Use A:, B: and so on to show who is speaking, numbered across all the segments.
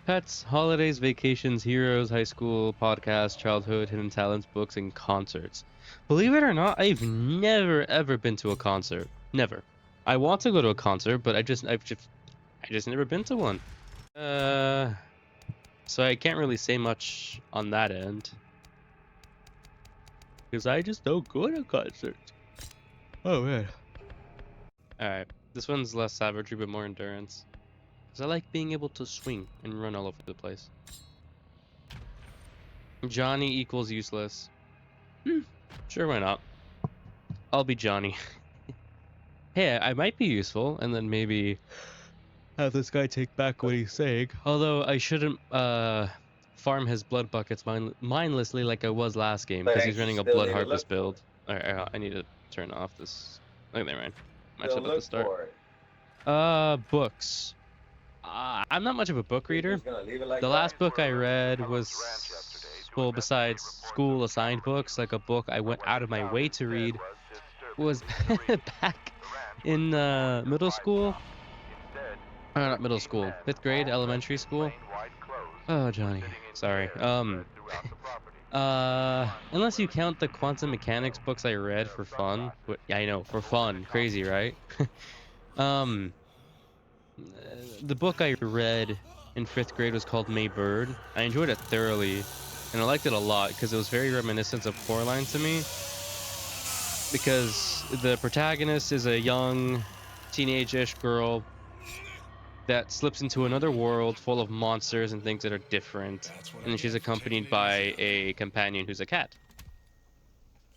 A: Pets, holidays, vacations, heroes, high school, podcasts, childhood, hidden talents, books, and concerts. Believe it or not, I've never ever been to a concert. Never. I want to go to a concert, but I just never been to one. Uh, so I can't really say much on that end because I just don't go to concerts. Oh man. All right, this one's less savagery but more endurance. Cause I like being able to swing and run all over the place. Johnny equals useless. Sure, why not? I'll be Johnny. Hey, I might be useful, and then maybe have this guy take back what he's saying. Although I shouldn't farm his blood buckets mindlessly like I was last game, because he's
B: Thanks. You
A: running a
B: still
A: blood
B: need to
A: harvest
B: look for
A: build.
B: it.
A: Alright, I need to turn off this. Oh, never mind. I'm
B: Still
A: actually about to
B: look
A: start.
B: for it.
A: Books. I'm not much of a book
B: You're
A: reader.
B: just gonna leave it like
A: The
B: that?
A: last book I read was, well, besides school assigned books, like a book I went out of my way to read, was back in middle school. Not middle school, 5th grade, elementary school. Oh, Johnny, sorry. Unless you count the quantum mechanics books I read for fun. Yeah, I know, for fun. Crazy, right? Um, the book I read in 5th grade was called May Bird. I enjoyed it thoroughly, and I liked it a lot because it was very reminiscent of Coraline to me. Because the protagonist is a young, teenage-ish girl that slips into another world full of monsters and things that are different, and then she's accompanied by a companion who's a cat.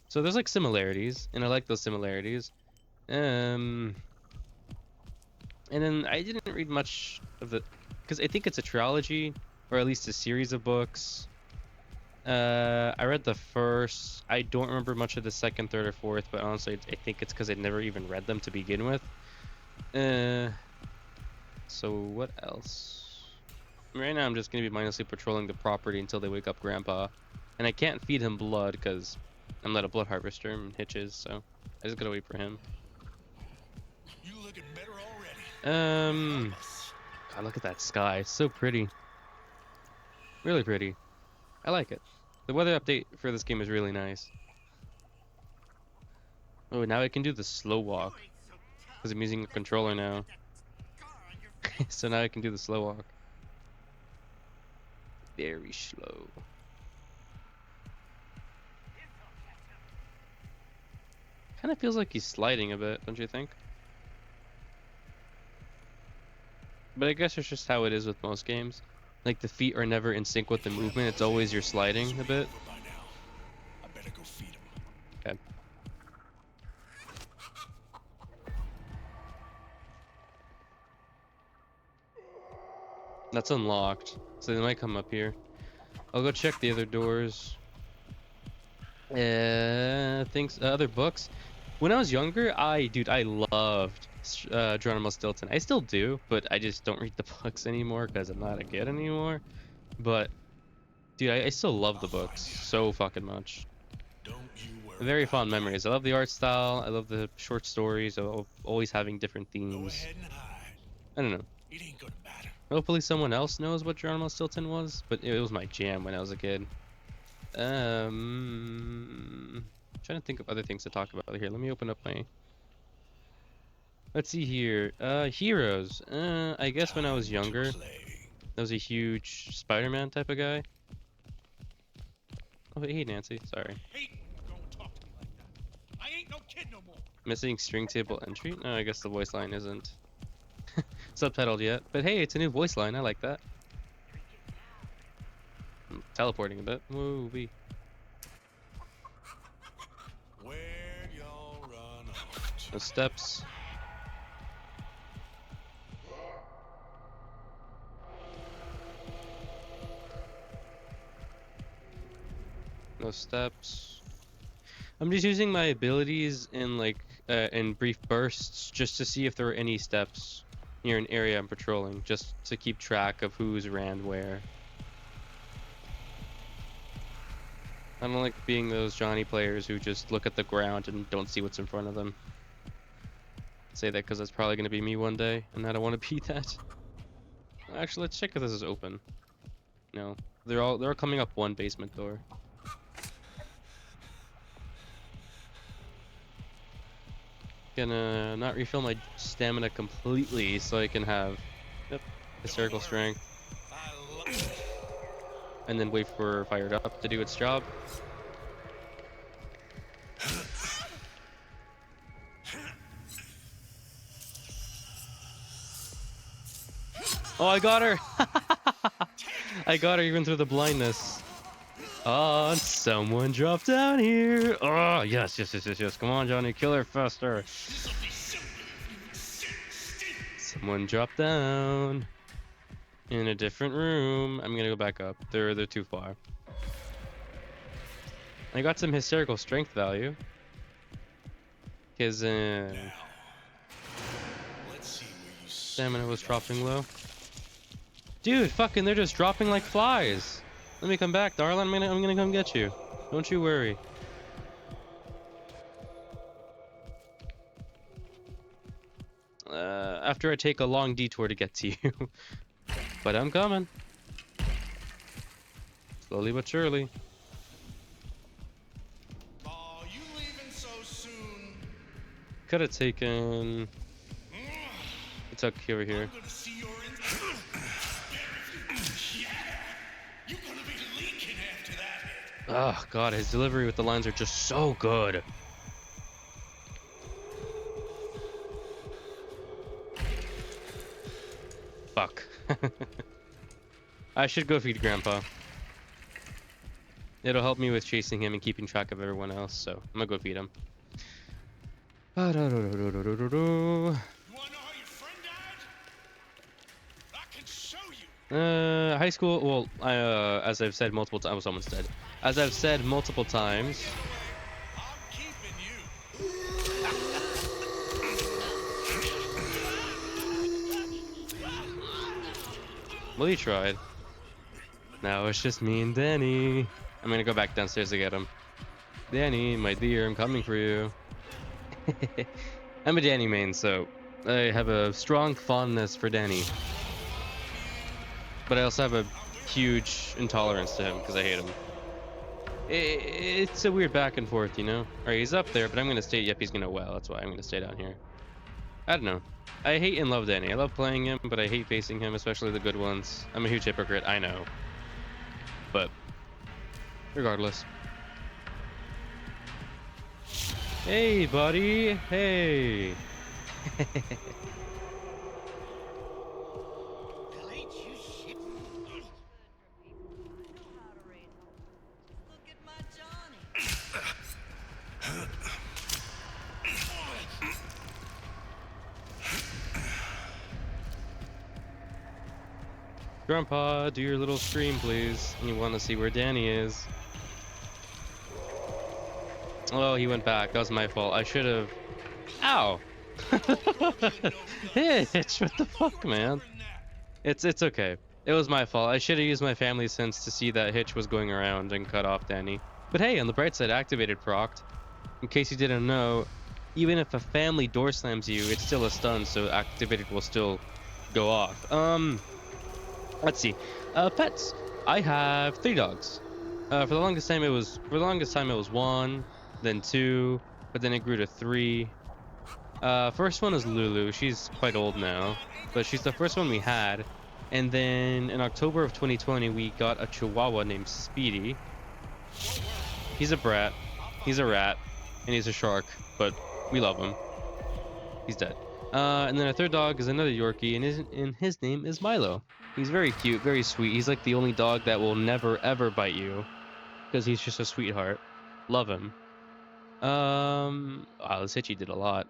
A: So there's like similarities, and I like those similarities. And then I didn't read much of the, because I think it's a trilogy, or at least a series of books. I read the first. I don't remember much of the second, third, or fourth, but honestly, I think it's because I'd never even read them to begin with. So what else? Right now, I'm just gonna be mindlessly patrolling the property until they wake up Grandpa, and I can't feed him blood because I'm not a blood harvester and hitches, so I just gotta wait for him.
C: You looking better already.
A: God, look at that sky. It's so pretty. Really pretty. I like it. The weather update for this game is really nice. Oh, now I can do the slow walk because I'm using a controller now. So now I can do the slow walk. Very slow. Kind of feels like he's sliding a bit, don't you think? But I guess it's just how it is with most games. Like the feet are never in sync with the movement. It's always you're sliding a bit.
C: I better go feed him.
A: Okay. That's unlocked, so they might come up here. I'll go check the other doors. Things, other books. When I was younger, I loved Geronimo Stilton. I still do, but I just don't read the books anymore because I'm not a kid anymore. But, dude, I still love the books so fucking much.
C: Don't you worry.
A: Very fond memories. I love the art style. I love the short stories of always having different
C: Go
A: themes.
C: ahead and hide.
A: I don't know.
C: It ain't gonna matter.
A: Hopefully someone else knows what Geronimo Stilton was, but it was my jam when I was a kid. Trying to think of other things to talk about here. Let me open up my. Let's see here. Heroes. I guess when I was younger, I was a huge Spider-Man type of guy. Oh, hey Nancy. Sorry.
C: Hate when you don't talk to me like that. I ain't no kid no more.
A: Missing string table entry. No, I guess the voice line isn't subtitled yet. But hey, it's a new voice line. I like that. I'm teleporting a bit. Woo wee.
C: Where y'all run off to?
A: No steps. No steps. I'm just using my abilities in in brief bursts just to see if there are any steps near an area I'm patrolling, just to keep track of who's ran where. I don't like being those Johnny players who just look at the ground and don't see what's in front of them. I say that because that's probably going to be me one day, and I don't want to be that. Actually, let's check if this is open. No, they're coming up one basement door. Gonna not refill my stamina completely so I can have hysterical strength. And then wait for Fired Up to do its job. Oh, I got her! I got her even through the blindness. Oh, someone dropped down here. Oh, yes. Come on, Johnny, kill her faster. Someone dropped down in a different room. I'm gonna go back up. They're too far. I got some hysterical strength value. Cause stamina was dropping low. Dude, fucking, they're just dropping like flies. Let me come back, darling. I'm gonna come get you. Don't you worry. After I take a long detour to get to you. But I'm coming. Slowly but surely.
C: Oh, you leaving so soon?
A: Could have taken... It's up over here.
C: I'm gonna see your You're gonna be leaking after that.
A: Oh god, his delivery with the lines are just so good. Fuck. I should go feed Grandpa. It'll help me with chasing him and keeping track of everyone else, so I'm gonna go feed him.
C: You wanna know how your friend died? I can show you.
A: High school, well, as I've said multiple times, someone's dead. As I've said multiple times,
C: I'm keeping you.
A: well, he tried. Now it's just me and Danny. I'm gonna go back downstairs to get him. Danny, my dear, I'm coming for you. I'm a Danny main, so I have a strong fondness for Danny. But I also have a huge intolerance to him because I hate him. It's a weird back and forth, you know? Alright, he's up there, but I'm gonna stay. Yep, he's gonna well. That's why I'm gonna stay down here. I don't know. I hate and love Danny. I love playing him, but I hate facing him, especially the good ones. I'm a huge hypocrite, I know. But regardless. Hey, buddy. Hey. Grandpa, do your little scream, please. You want to see where Danny is. Oh, he went back. That was my fault. I should have... Ow! Hitch, what the fuck, man? It's okay. It was my fault. I should have used my family sense to see that Hitch was going around and cut off Danny. But hey, on the bright side, activated procced. In case you didn't know, even if a family door slams you, it's still a stun, so activated will still go off. Let's see. Pets. I have 3 dogs. For the longest time it was 1, then 2, but then it grew to 3. First one is Lulu. She's quite old now, but she's the first one we had. And then in October of 2020 we got a Chihuahua named Speedy. He's a brat. He's a rat, and he's a shark, but we love him. He's dead. And then our third dog is another Yorkie, and his name is Milo. He's very cute, very sweet. He's like the only dog that will never ever bite you, because he's just a sweetheart. Love him. Wow, this Hitchy did a lot.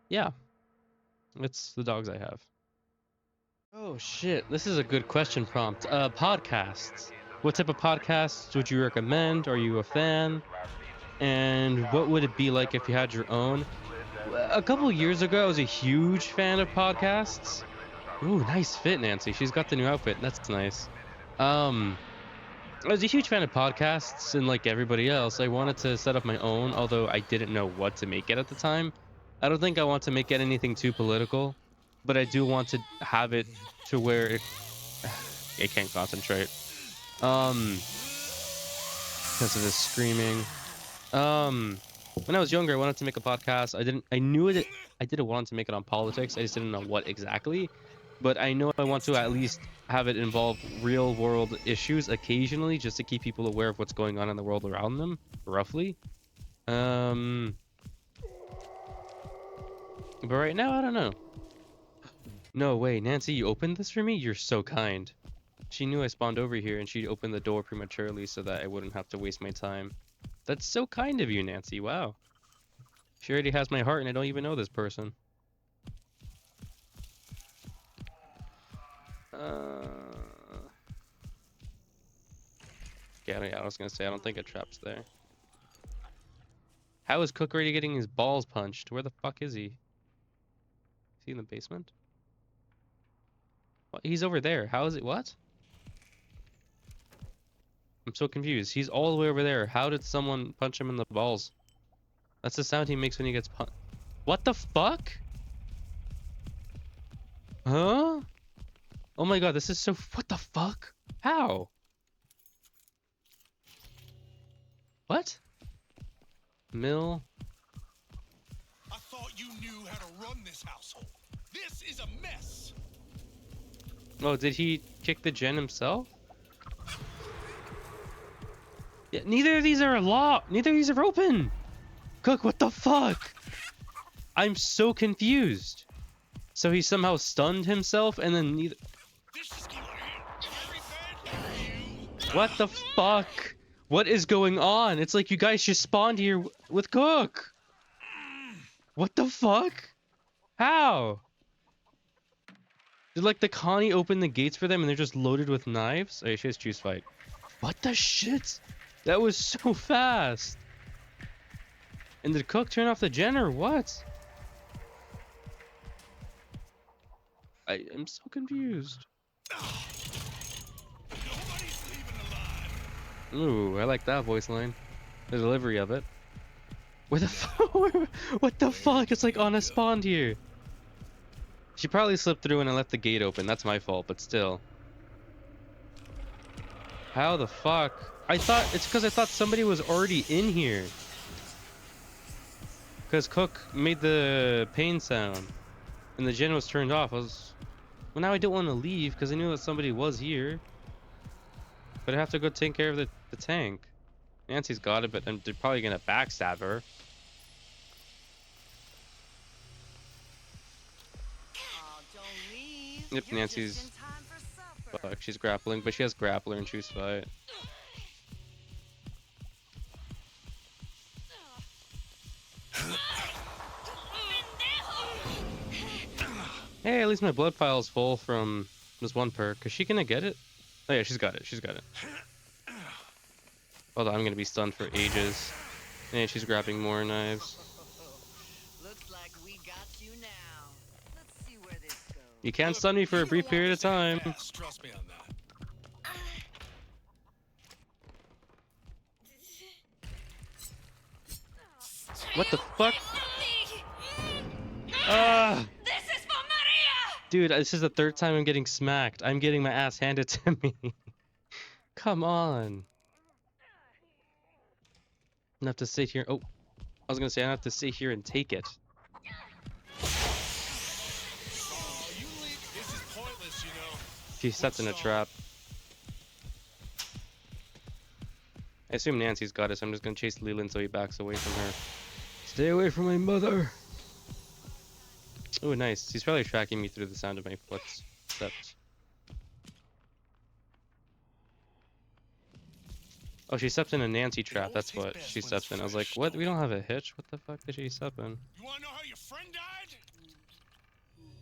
A: Yeah, it's the dogs I have. Oh shit, this is a good question prompt. Podcasts. What type of podcasts would you recommend? Are you a fan? And what would it be like if you had your own? A couple years ago, I was a huge fan of podcasts. Ooh, nice fit, Nancy. She's got the new outfit. That's nice. I was a huge fan of podcasts, and like everybody else, I wanted to set up my own, although I didn't know what to make it at the time. I don't think I want to make it anything too political. but I do want to have it to where it can't concentrate. Because of this screaming. When I was younger, I wanted to make a podcast. I knew it. I didn't want to make it on politics. I just didn't know what exactly. But I know I want to at least have it involve real world issues occasionally, just to keep people aware of what's going on in the world around them, roughly. But right now, I don't know. No way, Nancy, you opened this for me? You're so kind. She knew I spawned over here and she opened the door prematurely so that I wouldn't have to waste my time. That's so kind of you, Nancy. Wow. She already has my heart and I don't even know this person. Yeah, I was gonna say, I don't think a trap's there. How is Cook already getting his balls punched? Where the fuck is he? Is he in the basement? What? He's over there. How is it? What? I'm so confused. He's all the way over there. How did someone punch him in the balls? That's the sound he makes when he gets punched. What the fuck? Huh? Oh my god, this is so... What the fuck? How? What? Mill?
C: I thought you knew how to run this household. This is a mess.
A: Oh, did he kick the gen himself? Yeah, neither of these are locked. Neither of these are open. Cook, what the fuck? I'm so confused. So he somehow stunned himself and then neither... What the fuck? What is going on? It's like you guys just spawned here with Cook. What the fuck? How? Did like the Connie open the gates for them and they're just loaded with knives? Oh, she has juice fight. What the shit? That was so fast. And did Cook turn off the gen or what? I am so confused. Ooh, I like that voice line. The delivery of it. Where the fuck? What the fuck? It's like on a spawn here. She probably slipped through and I left the gate open. That's my fault, but still. How the fuck? I thought it's because I thought somebody was already in here. Because Cook made the pain sound and the gen was turned off. Well, now I don't want to leave because I knew that somebody was here. But I have to go take care of the tank. Nancy's got it, but they're probably gonna backstab her. Yep, Nancy's... Fuck, she's grappling, but she has grappler and choose fight. Hey, at least my blood pile is full from this one perk. Is she gonna get it? Oh yeah, she's got it. She's got it. Hold on, I'm gonna be stunned for ages. And she's grabbing more knives.
B: Looks like we got you now. Let's see where this goes.
A: You can't stun me for a brief period of time.
C: Trust me on that.
A: What the fuck? Ah!
B: This is for Maria!
A: Dude, this is the third time I'm getting smacked. I'm getting my ass handed to me. Come on. I have to sit here. Oh, I was gonna say I have to sit here and take it.
C: This is pointless, you know.
A: She sets in a trap. I assume Nancy's got it, so I'm just gonna chase Leland so he backs away from her. Stay away from my mother. Oh, nice. He's probably tracking me through the sound of my footsteps. Oh, she stepped in a Nancy trap. That's what she stepped in. I was like, what? We don't have a hitch? What the fuck did she step in?
C: You wanna know how your friend died?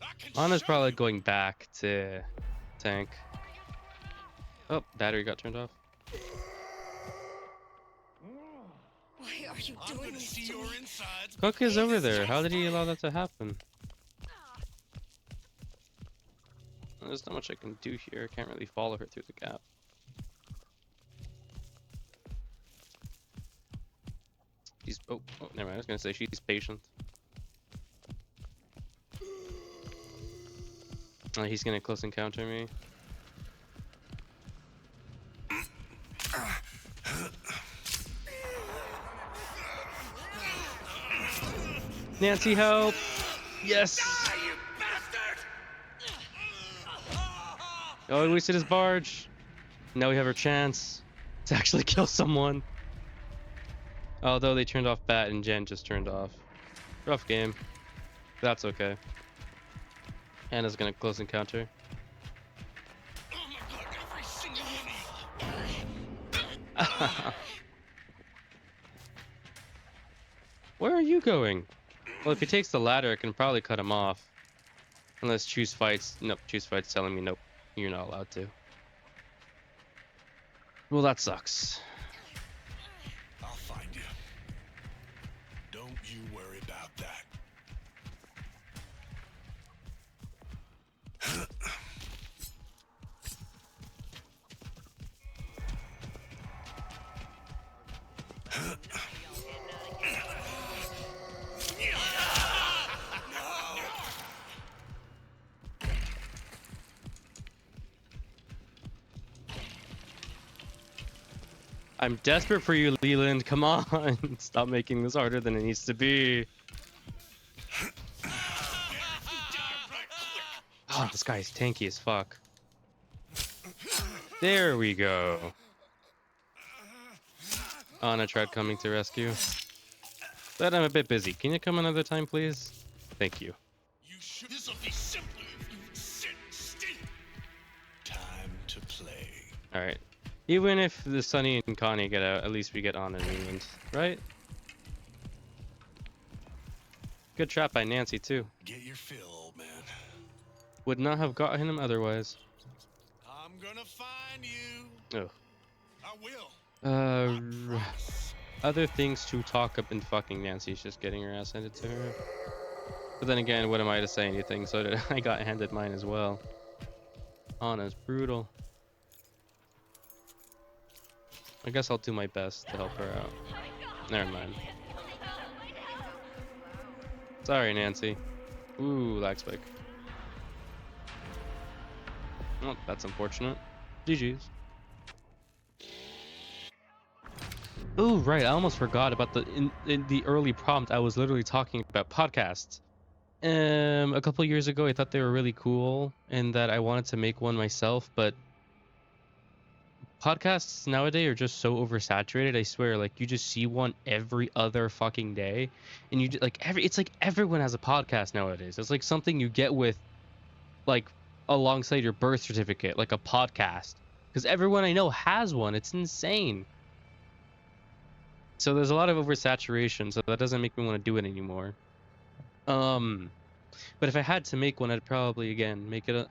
C: I can
A: Anna's
C: show
A: probably
C: you.
A: going back to tank. Oh, battery got turned off.
B: Why are you
C: I'm
B: doing
C: gonna
B: this
C: see
B: to
C: your
B: me?
C: insides.
A: Cook is over there. How did he allow that to happen? There's not much I can do here. I can't really follow her through the gap. She's... Oh, never mind. I was gonna say she's patient. He's gonna close encounter me. Nancy, help! Yes!
C: You bastard!
A: Oh, he wasted his barge. Now we have our chance to actually kill someone. Although they turned off Bat and Jen just turned off. Rough game. That's okay. Hannah's gonna close encounter.
C: Oh my god, every single one of you!
A: Where are you going? Well, if he takes the ladder, I can probably cut him off. Unless Choose Fights... Nope, Choose Fights telling me nope, you're not allowed to. Well, that sucks.
C: I'll find you. Don't you worry about that.
A: I'm desperate for you, Leland. Come on. Stop making this harder than it needs to be. Oh, this guy's tanky as fuck. There we go. Anna tried coming to rescue. But I'm a bit busy. Can you come another time, please? Thank you.
C: You should. This'll be simpler if you sit still. Time to play.
A: Alright. Even if the Sunny and Connie get out, at least we get on in Leland, right? Good trap by Nancy, too.
C: Get your fill, old man.
A: Would not have gotten him otherwise.
C: I'm gonna find you.
A: Oh.
C: I will.
A: Promise. Other things to talk up, and fucking Nancy's just getting her ass handed to her. But then again, what am I to say anything? So did I got handed mine as well. Anna's brutal. I guess I'll do my best to help her out. Never mind. Sorry, Nancy. Ooh, lag spike. Oh, that's unfortunate. GG's. Oh, right. I almost forgot about in the early prompt. I was literally talking about podcasts. A couple years ago, I thought they were really cool and that I wanted to make one myself, but podcasts nowadays are just so oversaturated. I swear, like you just see one every other fucking day, and it's like everyone has a podcast nowadays. It's like something you get with, like, alongside your birth certificate, like a podcast, because everyone I know has one. It's insane. So there's a lot of oversaturation. So that doesn't make me want to do it anymore. But if I had to make one, I'd probably again make it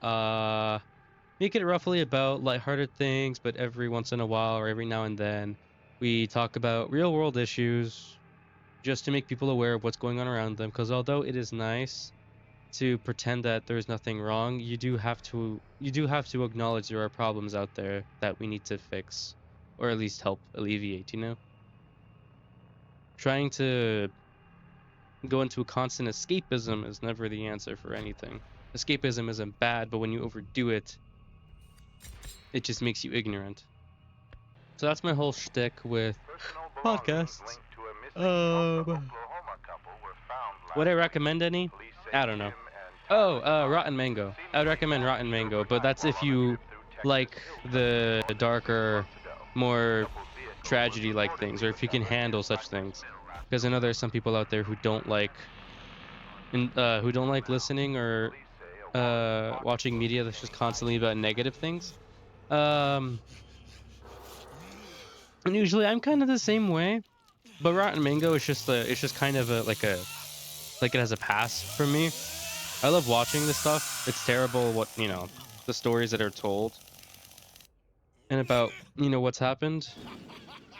A: roughly about lighthearted things, but every once in a while or every now and then we talk about real world issues just to make people aware of what's going on around them, because although it is nice to pretend that there's nothing wrong, you do have to acknowledge there are problems out there that we need to fix, or at least help alleviate, you know? Trying to go into a constant escapism is never the answer for anything. Escapism isn't bad, but when you overdo it, it just makes you ignorant. So that's my whole shtick with podcasts. Would I recommend any? I don't know. Oh, Rotten Mango. I would recommend Rotten Mango, but that's if you like the darker, more tragedy-like things, or if you can handle such things. Because I know there's some people out there who don't like listening or watching media that's just constantly about negative things. And usually I'm kind of the same way, but Rotten Mango is just kind of like it has a pass for me. I love watching this stuff. It's terrible the stories that are told and about what's happened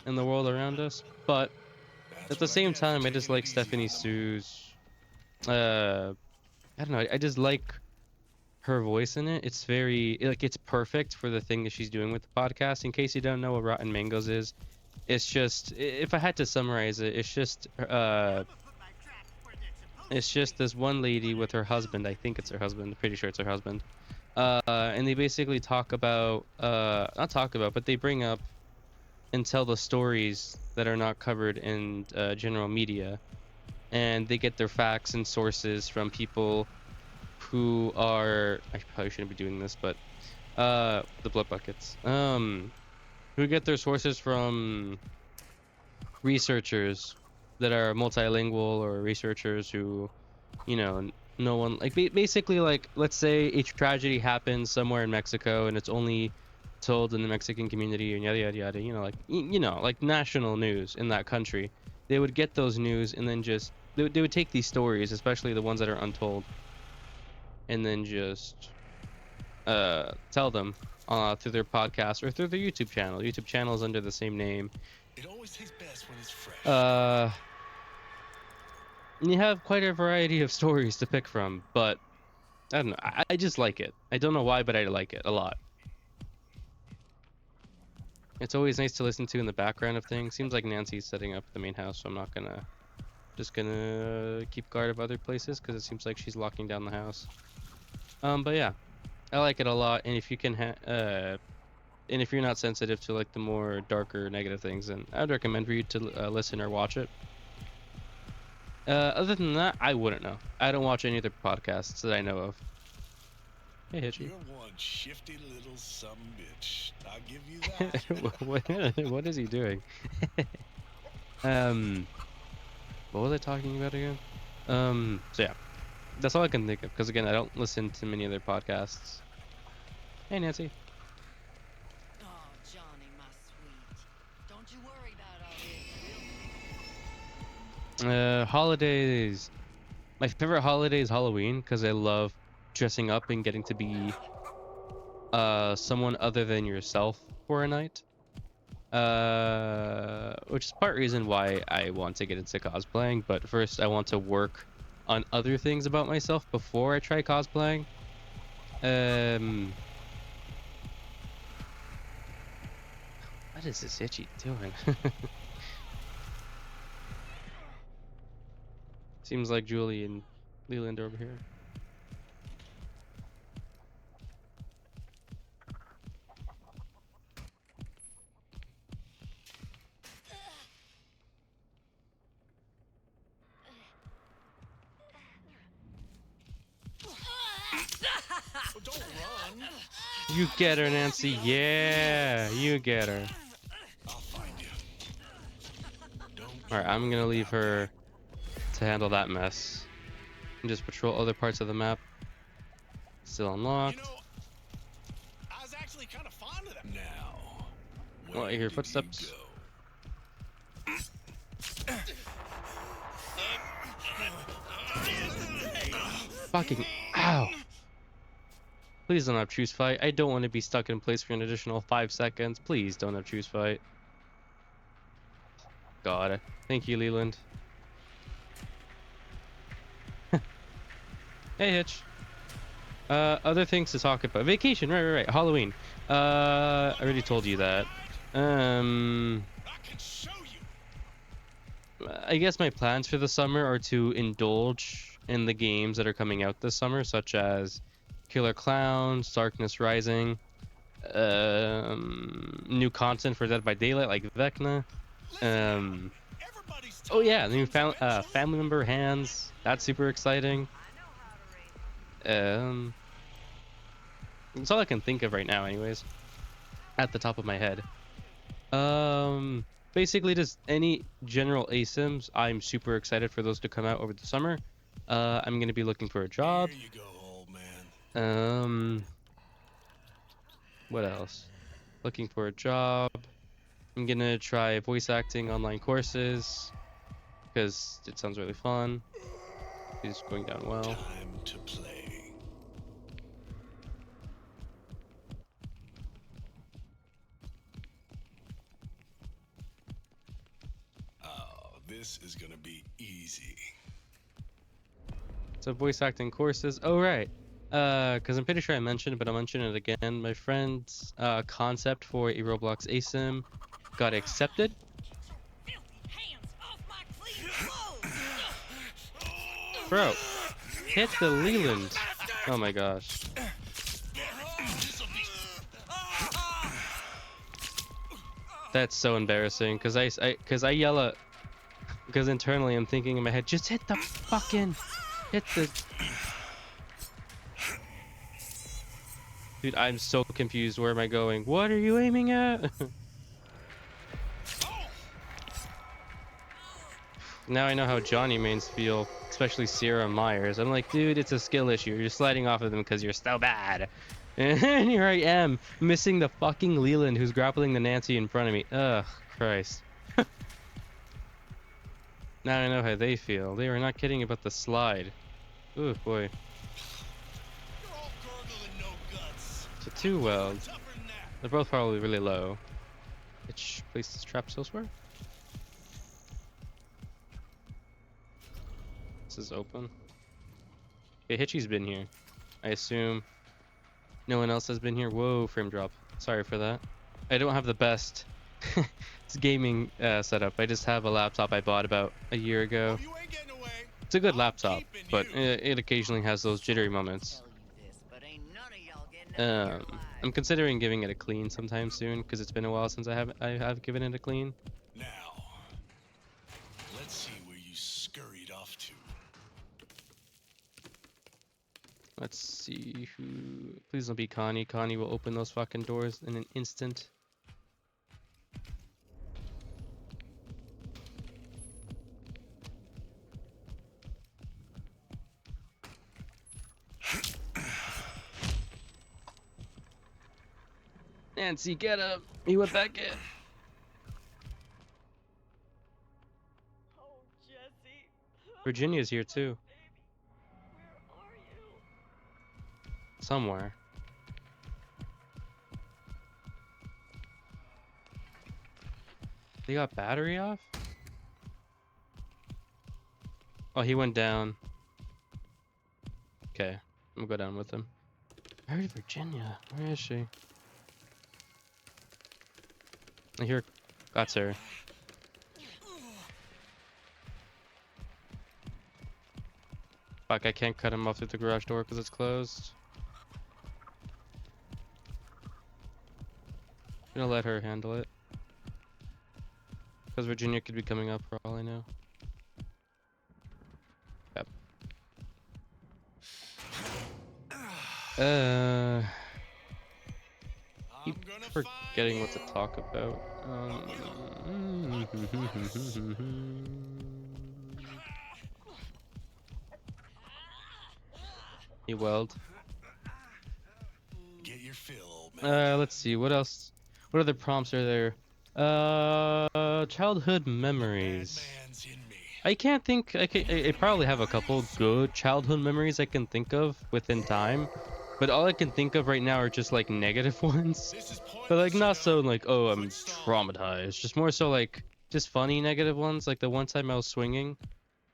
A: in the world around us, but at the same time I just like Stephanie Sue's I don't know, I just like her voice in it. It's very it's perfect for the thing that she's doing with the podcast. In case you don't know what Rotten Mangoes is, it's just, if I had to summarize it, it's just this one lady with her husband. I think it's her husband. I'm pretty sure it's her husband. And they basically talk about not talk about, but they bring up and tell the stories that are not covered in general media, and they get their facts and sources from people who are, I probably shouldn't be doing this, but the blood buckets, who get their sources from researchers that are multilingual, or researchers who, you know, no one, like, basically, like, let's say a tragedy happens somewhere in Mexico and it's only told in the Mexican community and yada yada yada, you know, like, you know, like national news in that country. They would get those news and then just they would take these stories, especially the ones that are untold, and then just tell them through their podcast or through their YouTube channel. YouTube channel is under the same name.
C: It always tastes best when it's fresh.
A: You have quite a variety of stories to pick from, but I don't know. I just like it. I don't know why, but I like it a lot. It's always nice to listen to in the background of things. Seems like Nancy's setting up the main house, so I'm not gonna... Just gonna keep guard of other places, because it seems like she's locking down the house. But yeah, I like it a lot, and if you can and if you're not sensitive to, like, the more darker, negative things, then I'd recommend for you to listen or watch it. Other than that, I wouldn't know. I don't watch any other podcasts that I know of. Hey, Hitchy.
C: You're one shifty little sumbitch. I'll give you that.
A: What is he doing? What was I talking about again? So yeah, that's all I can think of, because again, I don't listen to many other podcasts. Hey, Nancy.
B: Oh, Johnny, my sweet. Don't you worry about all this.
A: Holidays. My favorite holiday is Halloween, because I love dressing up and getting to be someone other than yourself for a night. Which is part reason why I want to get into cosplaying, but first I want to work on other things about myself before I try cosplaying. What is this Itchy doing? Seems like Julie and Leland are over here.
C: Well, don't run.
A: You get her, Nancy. Yeah, you get her.
C: I'll find you. Don't
A: Alright, I'm gonna leave her to handle that mess and just patrol other parts of the map. Still unlocked.
C: You know, I was actually kind of fond of that. Now,
A: Oh, I hear
C: where did
A: footsteps.
C: you go?
A: Fucking ow! Please don't have choose fight. I don't want to be stuck in place for an additional 5 seconds. Please don't have choose fight. God, thank you, Leland. Hey, Hitch. Other things to talk about. Vacation, right. Halloween. I already told you that.
C: I can show you.
A: I guess my plans for the summer are to indulge in the games that are coming out this summer, such as Killer Clowns, Darkness Rising, new content for Dead by Daylight like Vecna.
C: Everybody's
A: Oh yeah,
C: time
A: new
C: comes eventually.
A: family member Hands. That's super exciting.
B: I know how to raise.
A: That's all I can think of right now, anyways. At the top of my head. Basically just any general ASIMs. I'm super excited for those to come out over the summer. I'm gonna be looking for a job.
C: Here you go, old man.
A: What else? Looking for a job. I'm gonna try voice acting online courses because it sounds really fun. It's going down well.
C: Time to play. Oh, this is gonna be easy.
A: So voice acting courses. Oh right. Because I'm pretty sure I mentioned, but I'll mention it again. My friend's concept for a Roblox ASIM got accepted.
B: Filthy hands off my clean clothes!
A: Bro, hit the Leland. Oh my gosh.
C: This'll be.
A: That's so embarrassing because I yell at, because internally I'm thinking in my head, just hit the fucking, hit the. Dude, I'm so confused. Where am I going? What are you aiming at? Now I know how Johnny mains feel, especially Sierra Myers. I'm like, dude, it's a skill issue. You're sliding off of them because you're so bad. And here I am, missing the fucking Leland who's grappling the Nancy in front of me. Ugh, Christ. Now I know how they feel. They were not kidding about the slide. Ooh, boy.
C: You're all gurgle and no guts.
A: So two weld.
C: Tougher than that.
A: They're both probably really low. Which place is traps elsewhere? This is open. Okay, Hitchy's been here. I assume no one else has been here. Whoa, frame drop. Sorry for that. I don't have the best it's gaming setup. I just have a laptop I bought about a year ago.
C: Oh, you ain't getting away.
A: It's a good
C: I'm
A: laptop,
C: keeping
A: but
C: you.
A: it occasionally has those jittery moments.
B: Tell you this, but ain't none of y'all getting out of here alive.
A: I'm considering giving it a clean sometime soon because it's been a while since I have given it a clean.
C: Now, let's see where you scurried off to.
A: Let's see who. Please don't be Connie. Connie will open those fucking doors in an instant. Nancy, get him! You with that kid?
D: Oh, Jesse.
A: Virginia's here too.
D: Baby, where are you?
A: Somewhere. They got battery off? Oh, he went down. Okay, I'm gonna go down with him. I heard Virginia. Where is she? I hear. That's her. Fuck, I can't cut him off through the garage door because it's closed. I'm gonna let her handle it. Because Virginia could be coming up for all I know. Yep. Keep
C: I'm gonna
A: forgetting what to talk about. He weld.
C: Get your fill, old man.
A: Let's see, what else? What other prompts are there? Childhood memories.
C: Bad man's in me.
A: I can't think. I probably have a couple good childhood memories I can think of within time, but all I can think of right now are just like negative ones.
C: This is
A: But like
C: pointless,
A: not
C: you
A: so
C: know?
A: like, oh, I'm
C: Footstall.
A: traumatized. Just more so like just funny negative ones. Like the one time I was swinging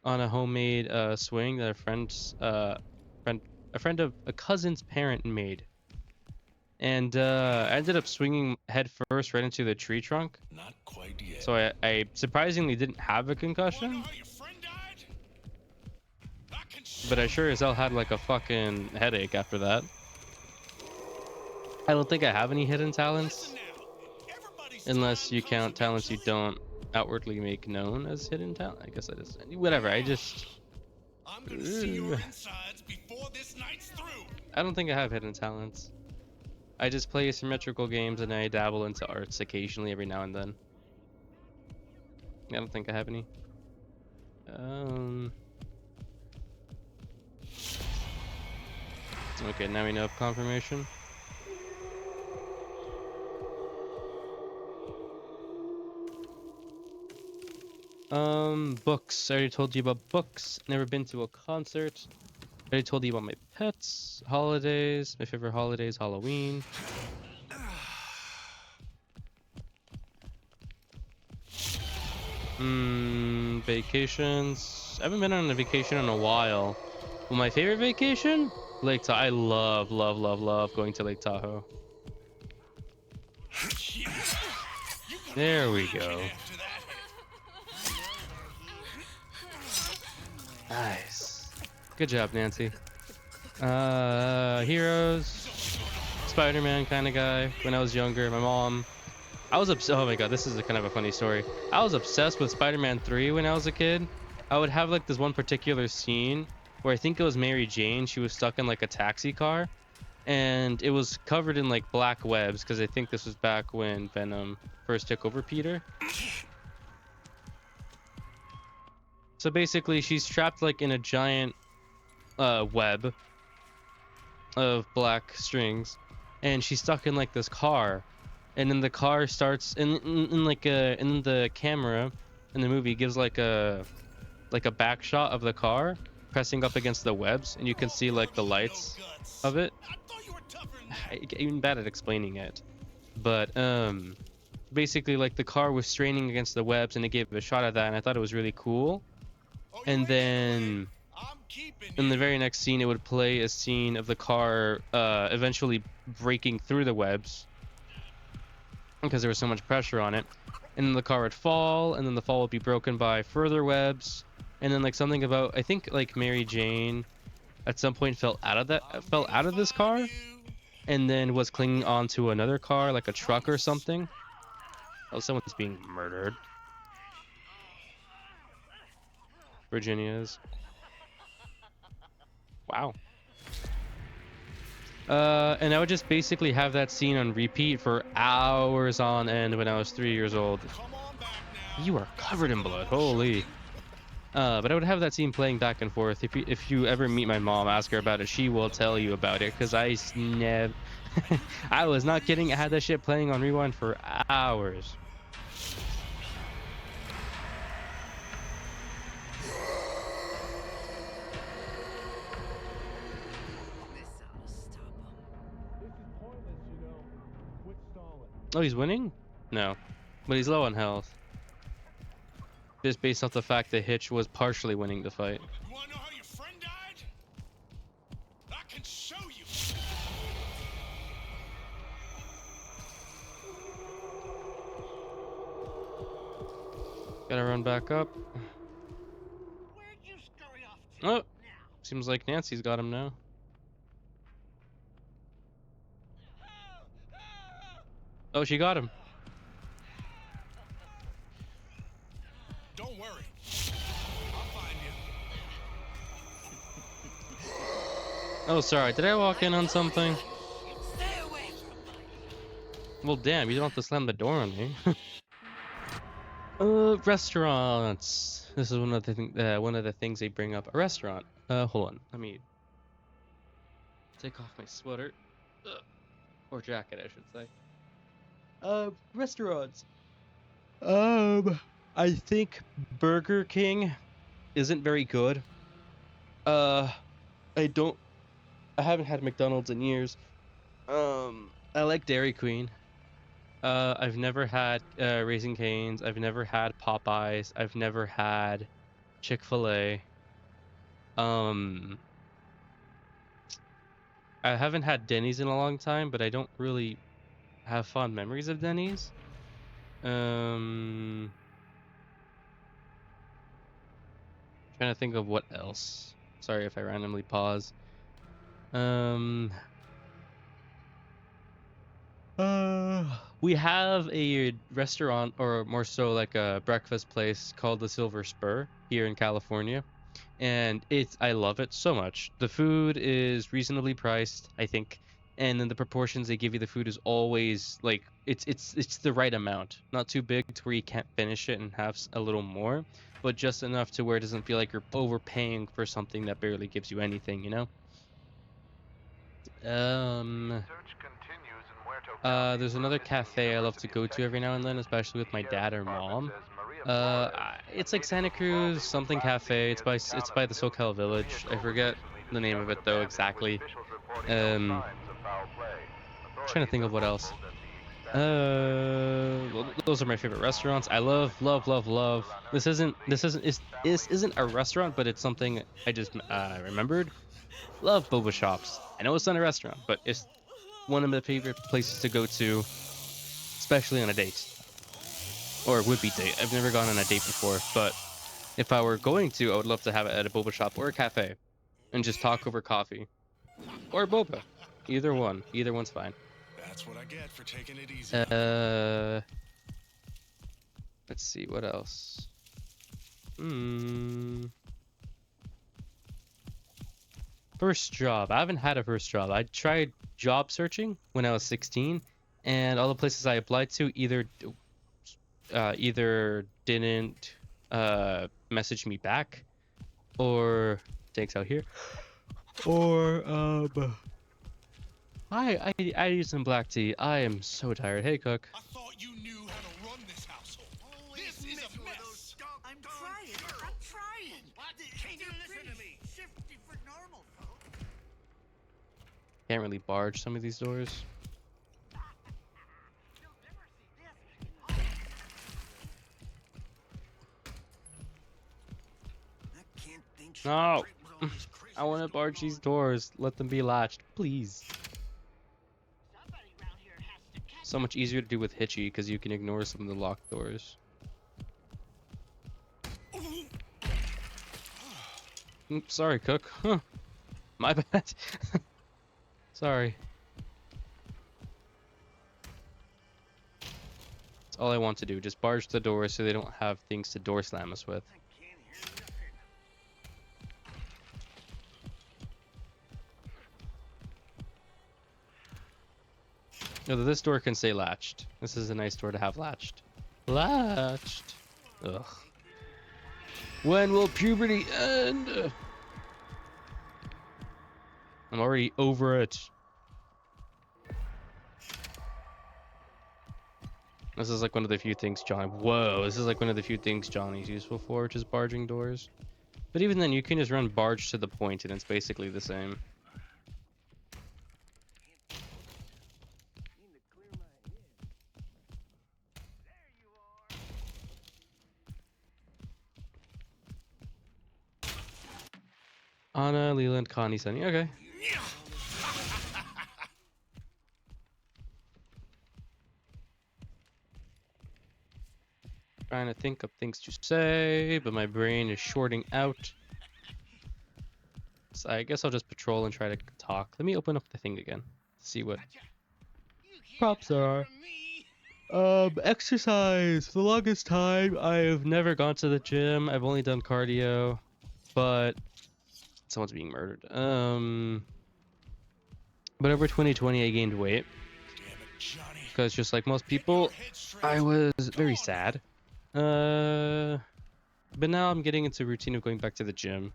A: on a homemade swing that a friend of a cousin's parent made, and I ended up swinging head first right into the tree trunk.
C: Not quite yet.
A: So I surprisingly didn't have a
C: Wanna
A: concussion,
C: know how your friend died? I can
A: but I
C: show
A: sure as hell had like a fucking headache after that. I don't think I have any hidden talents,
C: Listen now. Everybody's
A: unless
C: time
A: you
C: comes
A: count talents you
C: eventually.
A: don't outwardly make known as hidden talent. I guess that is whatever. I
C: I'm gonna see your insides before this night's through.
A: don't think I have hidden talents. I just play asymmetrical games and I dabble into arts occasionally every now and then. I don't think I have any. Okay, now we know of confirmation. Books. I already told you about books. Never been to a concert. I already told you about my pets. Holidays. My favorite holiday is Halloween. Vacations. I haven't been on a vacation in a while. Well, my favorite vacation? Lake Tahoe. I love, love, love, love going to Lake Tahoe.
C: You gonna
A: There we
C: like it
A: go.
C: after that.
A: Nice. Good job, Nancy. Heroes. Spider-Man kind of guy when I was younger. My mom, I was obsessed. Oh my god, this is a kind of a funny story. I was obsessed with Spider-Man 3 when I was a kid. I would have like this one particular scene where I think it was Mary Jane. She was stuck in like a taxi car, and it was covered in like black webs because I think this was back when Venom first took over Peter. So basically, she's trapped like in a giant web of black strings, and she's stuck in like this car, and then the car starts in like a, and then the camera in the movie gives like a back shot of the car pressing up against the webs, and you can see like the lights of it.
C: I thought you were tougher than that.
A: I get even bad at explaining it, but basically like the car was straining against the webs, and it gave a shot of that, and I thought it was really cool.
C: Oh, you
A: And
C: ain't
A: then
C: I'm keeping
A: in the
C: you.
A: very next scene, it would play a scene of the car eventually breaking through the webs because there was so much pressure on it, and then the car would fall, and then the fall would be broken by further webs, and then like something about, I think like Mary Jane at some point fell out of this car, and then was clinging onto another car like a truck or something. Oh, someone's being murdered. Virginia is. Wow. And I would just basically have that scene on repeat for hours on end when I was 3 years old.
C: Come on back now.
A: You are covered in blood, holy. But I would have that scene playing back and forth. If you ever meet my mom, ask her about it. She will tell you about it, because I never... I was not kidding. I had that shit playing on rewind for hours.
B: This ought to stop him.
C: This is pointless, you know. Quit stalling.
A: Oh, he's winning? No. But he's low on health. Just based off the fact that Hitch was partially winning the fight.
C: You wanna know how your friend died? I can show you.
A: Gotta run back up.
B: Where'd you scurry off to
A: Oh,
B: now?
A: seems like Nancy's got him now. Oh, she got him.
C: Don't worry. I'll find you.
A: Oh, sorry. Did I walk in on something?
B: Stay away from me.
A: Well, damn, you don't have to slam the door on me. Restaurants. This is one of the things they bring up. A restaurant. Hold on. Let me take off my sweater. Or jacket, I should say. Restaurants. I think Burger King isn't very good. I haven't had McDonald's in years. I like Dairy Queen. I've never had Raising Cane's. I've never had Popeyes. I've never had Chick-fil-A. I haven't had Denny's in a long time, but I don't really have fond memories of Denny's. Trying to think of what else. Sorry if I randomly pause. We have a restaurant, or more so like a breakfast place, called the Silver Spur here in California, and I love it so much. The food is reasonably priced, I think, and then the proportions they give you the food is always like it's the right amount, not too big to where you can't finish it and have a little more, but just enough to where it doesn't feel like you're overpaying for something that barely gives you anything, you know. There's another cafe I love to go to every now and then, especially with my dad or mom. It's like Santa Cruz something cafe. It's by the SoCal Village. I forget the name of it though exactly. Trying to think of what else. Well, those are my favorite restaurants. I love. This isn't a restaurant, but it's something I just remembered. Love boba shops. I know it's not a restaurant, but it's one of my favorite places to go to, especially on a date. Or would-be date. I've never gone on a date before, but if I were going to, I would love to have it at a boba shop or a cafe and just talk over coffee. Or boba. Either one. Either one's fine.
C: That's what I get for taking it easy. on me.
A: Let's see what else. First job. I haven't had a first job. I tried job searching when I was 16, and all the places I applied to either didn't message me back, or takes out here, or I need some black tea. I am so tired. Hey, cook.
C: I thought you knew how to run this household. This is a mess.
B: I'm trying. I'm trying. What? Can you listen to me? Shifty for normal, folks.
A: Can't really barge some of these doors.
B: You'll never see this. I can't think.
A: No. I want to barge these doors. Let them be latched, please.
B: Somebody around here has to catch.
A: So much easier to do with Hitchy because you can ignore some of the locked doors. Oops, sorry, cook. Huh. My bad. Sorry. That's all I want to do. Just barge the doors so they don't have things to door slam us with.
B: I can't hear nothing.
A: No, this door can stay latched. This is a nice door to have latched. Latched. Ugh. When will puberty end? I'm already over it. This is like one of the few things this is like one of the few things Johnny's useful for, which is barging doors. But even then, you can just run barge to the point and it's basically the same.
B: Need to clear my head. There you are.
A: Anna, Leland, Connie, Sunny. Okay. Trying to think of things to say, but my brain is shorting out. So I guess I'll just patrol and try to talk. Let me open up the thing again. See what props are. Exercise. For the longest time, I've never gone to the gym. I've only done cardio, but someone's being murdered. But over 2020, I gained weight
C: Damn it, Johnny.
A: because just like most people,
C: Get your head straight.
A: I was very
C: Go on.
A: sad. But now I'm getting into a routine of going back to the gym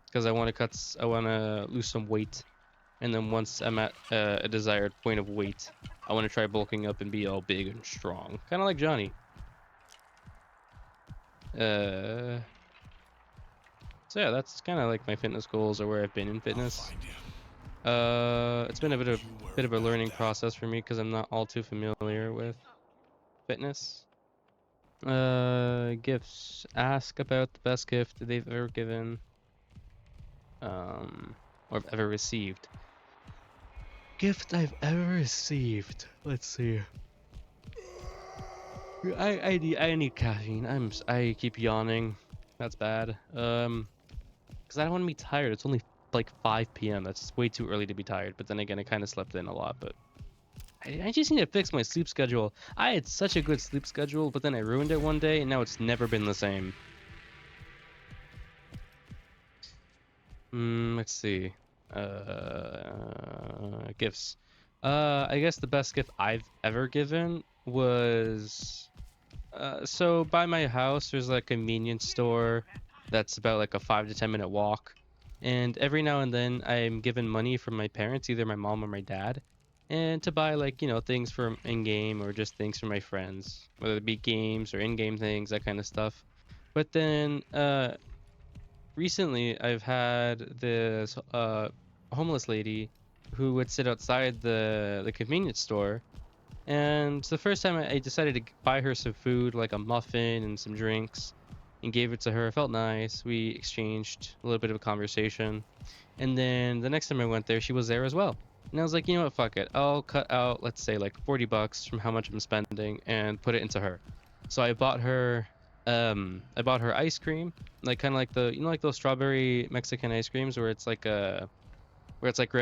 A: because I want to lose some weight, and then once I'm at a desired point of weight, I want to try bulking up and be all big and strong, kind of like Johnny. So yeah, that's kind of like my fitness goals or where I've been in
C: I'll
A: fitness.
C: find you.
A: It's been a
C: Don't you
A: bit of a
C: worry about
A: learning
C: that.
A: process for me because I'm not all too familiar with fitness. Gifts. Ask about the best gift they've ever given, or have ever received. Gift I've ever received. Let's see. I need caffeine. I keep yawning. That's bad. Because I don't want to be tired. It's only like 5 p.m. That's way too early to be tired. But then again, I kind of slept in a lot. But I just need to fix my sleep schedule. I had such a good sleep schedule, but then I ruined it one day, and now it's never been the same. Let's see. Gifts. I guess the best gift I've ever given was... so by my house, there's like a convenience store that's about like a 5 to 10 minute walk. And every now and then I'm given money from my parents, either my mom or my dad, and to buy like, things from in-game or just things for my friends, whether it be games or in-game things, that kind of stuff. But then recently I've had this homeless lady who would sit outside the convenience store, and the first time I decided to buy her some food, like a muffin and some drinks, and gave it to her. It felt nice. We exchanged a little bit of a conversation. And then the next time I went there, she was there as well. And I was like, you know what, fuck it. I'll cut out, let's say, like $40 from how much I'm spending and put it into her. So I bought her ice cream, like kind of like like those strawberry Mexican ice creams where it's like red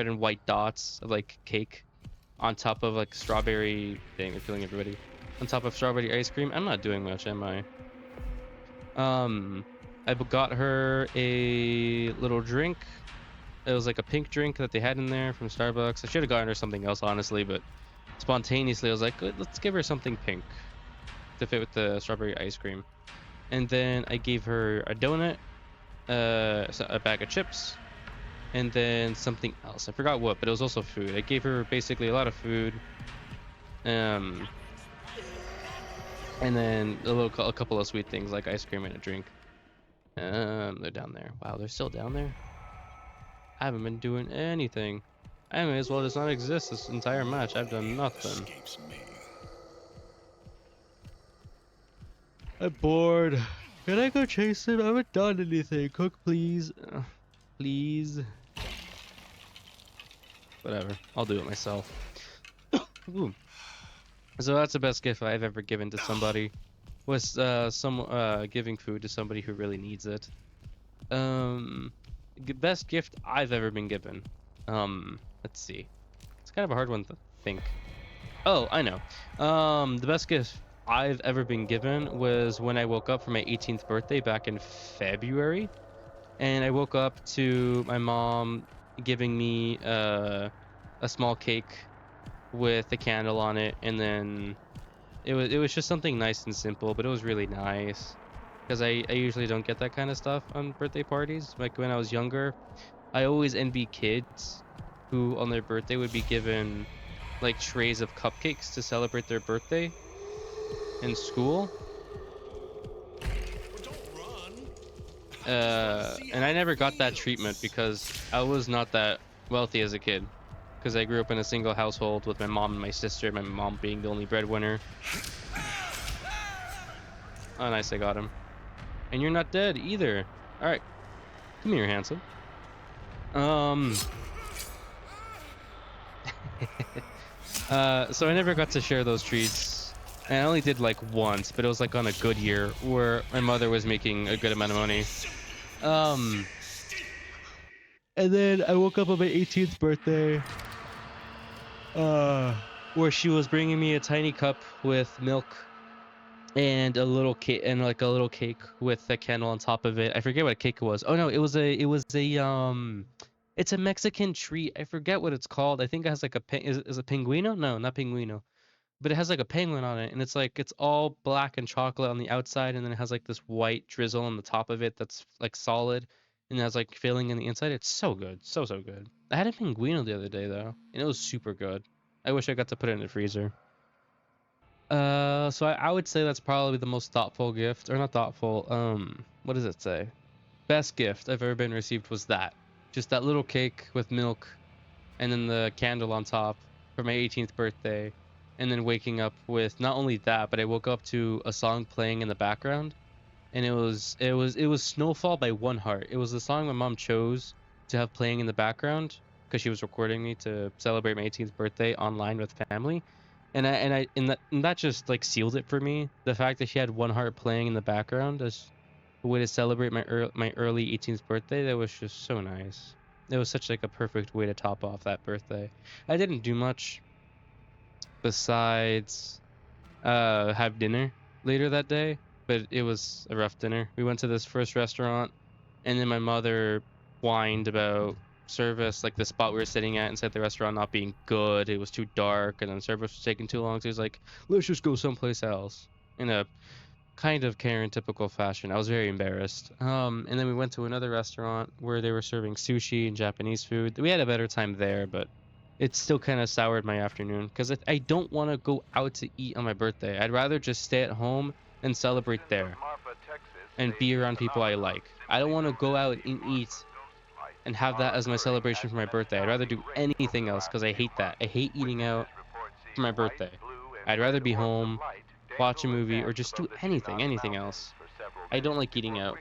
A: and white dots of like cake. on top of like strawberry. Dang, they're killing everybody. On top of strawberry ice cream. I'm not doing much, am I? I got her a little drink. It was like a pink drink that they had in there from Starbucks. I should have gotten her something else, honestly, but spontaneously I was like, let's give her something pink to fit with the strawberry ice cream. And then I gave her a donut, a bag of chips, and then something else. I forgot what, but it was also food. I gave her basically a lot of food. And then a couple of sweet things like ice cream and a drink. They're down there. Wow, they're still down there? I haven't been doing anything. I may as well just not exist this entire match. I've done nothing.
C: Escapes me.
A: I'm bored. Can I go chase him? I haven't done anything. Cook, please. Please. Whatever. I'll do it myself. Ooh. So that's the best gift I've ever given to somebody. Was giving food to somebody who really needs it. Best gift I've ever been given. Let's see. It's kind of a hard one to think. Oh, I know. The best gift I've ever been given was when I woke up for my 18th birthday back in February, and I woke up to my mom giving me a small cake with a candle on it, and then it was just something nice and simple, but it was really nice because I usually don't get that kind of stuff on birthday parties. Like when I was younger, I always envy kids who on their birthday would be given like trays of cupcakes to celebrate their birthday in school.
C: Don't run.
A: And I never got that treatment because I was not that wealthy as a kid. Because I grew up in a single household with my mom and my sister, my mom being the only breadwinner. Oh, nice, I got him. And you're not dead either. Alright. Come here, handsome. So I never got to share those treats. And I only did like once, but it was like on a good year where my mother was making a good amount of money. And then I woke up on my 18th birthday, where she was bringing me a tiny cup with milk and a little cake, and like a little cake with a candle on top of it. I forget what cake it was. Oh no, it was a it's a Mexican treat. I forget what it's called. I think it has like is it pinguino? No, not pinguino. But it has like a penguin on it, and it's like it's all black and chocolate on the outside, and then it has like this white drizzle on the top of it that's like solid, and it has like filling in the inside. It's so good, so good. I had a pinguino the other day though, and it was super good. I wish I got to put it in the freezer. So I would say that's probably the most thoughtful gift, or not thoughtful. What does it say? Best gift I've ever been received was that, just that little cake with milk, and then the candle on top for my 18th birthday. And then waking up with not only that, but I woke up to a song playing in the background, and it was Snowfall by One Heart. It was the song my mom chose to have playing in the background because she was recording me to celebrate my 18th birthday online with family, and that just like sealed it for me. The fact that she had One Heart playing in the background as a way to celebrate my early 18th birthday, that was just so nice. It was such like a perfect way to top off that birthday. I didn't do much besides have dinner later that day, but it was a rough dinner. We went to this first restaurant, and then my mother whined about service, like the spot we were sitting at inside the restaurant not being good. It was too dark, and then service was taking too long. So he was like, let's just go someplace else, in a kind of Karen typical fashion. I was very embarrassed. And then we went to another restaurant where they were serving sushi and Japanese food. We had a better time there, but it still kind of soured my afternoon because I don't want to go out to eat on my birthday. I'd rather just stay at home and celebrate there and be around people I like. I don't want to go out and eat and have that as my celebration for my birthday. I'd rather do anything else because I hate that. I hate eating out for my birthday. I'd rather be home, watch a movie, or just do anything else. I don't like eating out.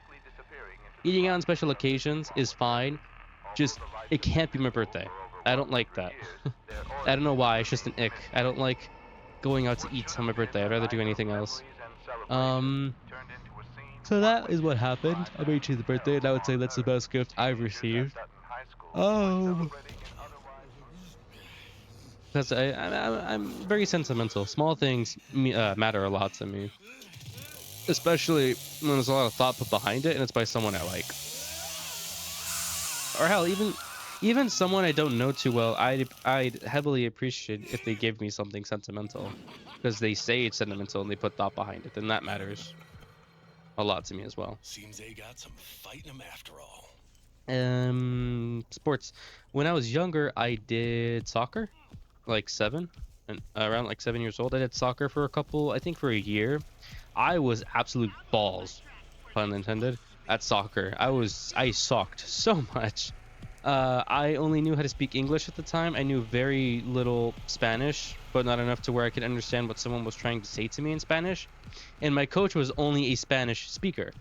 A: Eating out on special occasions is fine, just it can't be my birthday. I don't like that. I don't know why, it's just an ick. I don't like going out to eat on my birthday. I'd rather do anything else. So that is what happened on my 18th birthday, and I would say that's the best gift I've received. because I'm very sentimental. Small things matter a lot to me, especially when there's a lot of thought put behind it and it's by someone I like. Or hell, even someone I don't know too well, I'd heavily appreciate if they give me something sentimental, because they say it's sentimental and they put thought behind it, then that matters a lot to me as well.
C: Seems they got some fight in them after all.
A: Sports. When I was younger, I did soccer, like around like 7 years old. I did soccer for I think for a year. I was absolute balls, pun intended, at soccer. I sucked so much. I only knew how to speak English at the time. I knew very little Spanish, but not enough to where I could understand what someone was trying to say to me in Spanish. And my coach was only a Spanish speaker.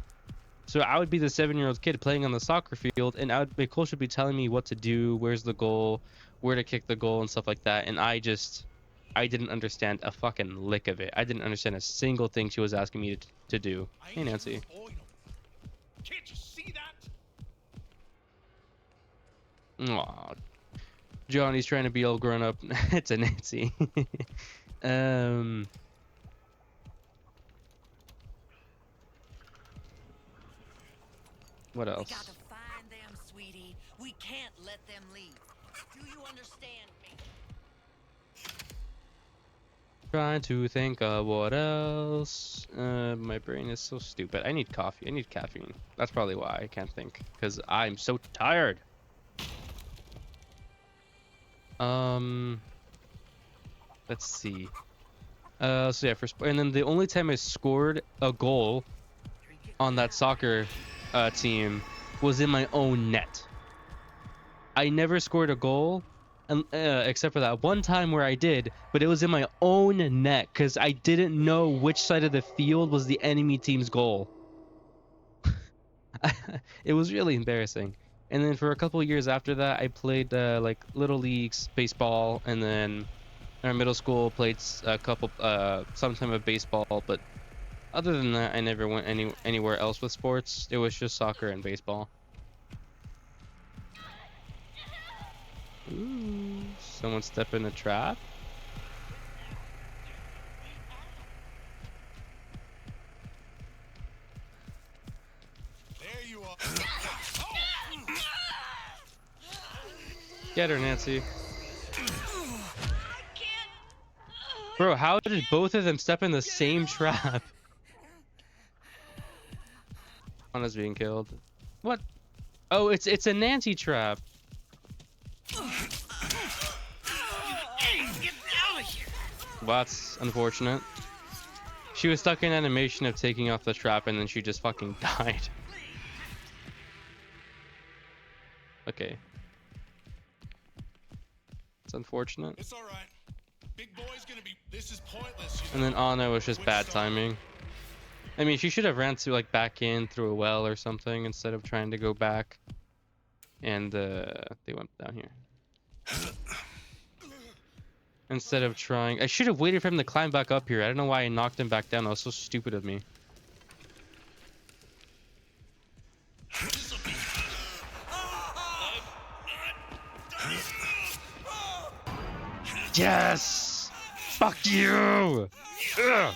A: So I would be the 7-year-old kid playing on the soccer field, and my coach would be telling me what to do, where's the goal, where to kick the goal, and stuff like that. And I didn't understand a fucking lick of it. I didn't understand a single thing she was asking me to do. Hey, Nancy.
C: Can't you see that?
A: Aw, Johnny's trying to be all grown up. It's a Nancy. What
B: We
A: else?
B: gotta find them, sweetie. We can't let them leave. Do you understand me?
A: Trying to think of what else. My brain is so stupid. I need coffee. I need caffeine. That's probably why I can't think, because I'm so tired. Let's see. So yeah, and then the only time I scored a goal on that soccer team was in my own net. I never scored a goal, except for that one time where I did, but it was in my own net because I didn't know which side of the field was the enemy team's goal. It was really embarrassing. And then for a couple of years after that, I played like little leagues, baseball, and then in middle school played a couple some time of baseball, but other than that, I never went anywhere else with sports. It was just soccer and baseball. Ooh, someone step in a trap.
C: There you are.
A: Get her, Nancy.
D: I can't.
A: Bro, how did both of them step in the same trap? Anna's being killed. What? Oh, it's a Nancy trap. Well, that's unfortunate. She was stuck in animation of taking off the trap and then she just fucking died. Okay. It's unfortunate.
C: It's all right. Big boy's gonna be. This is pointless.
A: And then Anna was just bad timing. I mean, she should have ran to like back in through a well or something instead of trying to go back. And they went down here. Instead of trying, I should have waited for him to climb back up here. I don't know why I knocked him back down. That was so stupid of me. Yes! Fuck you! Ugh.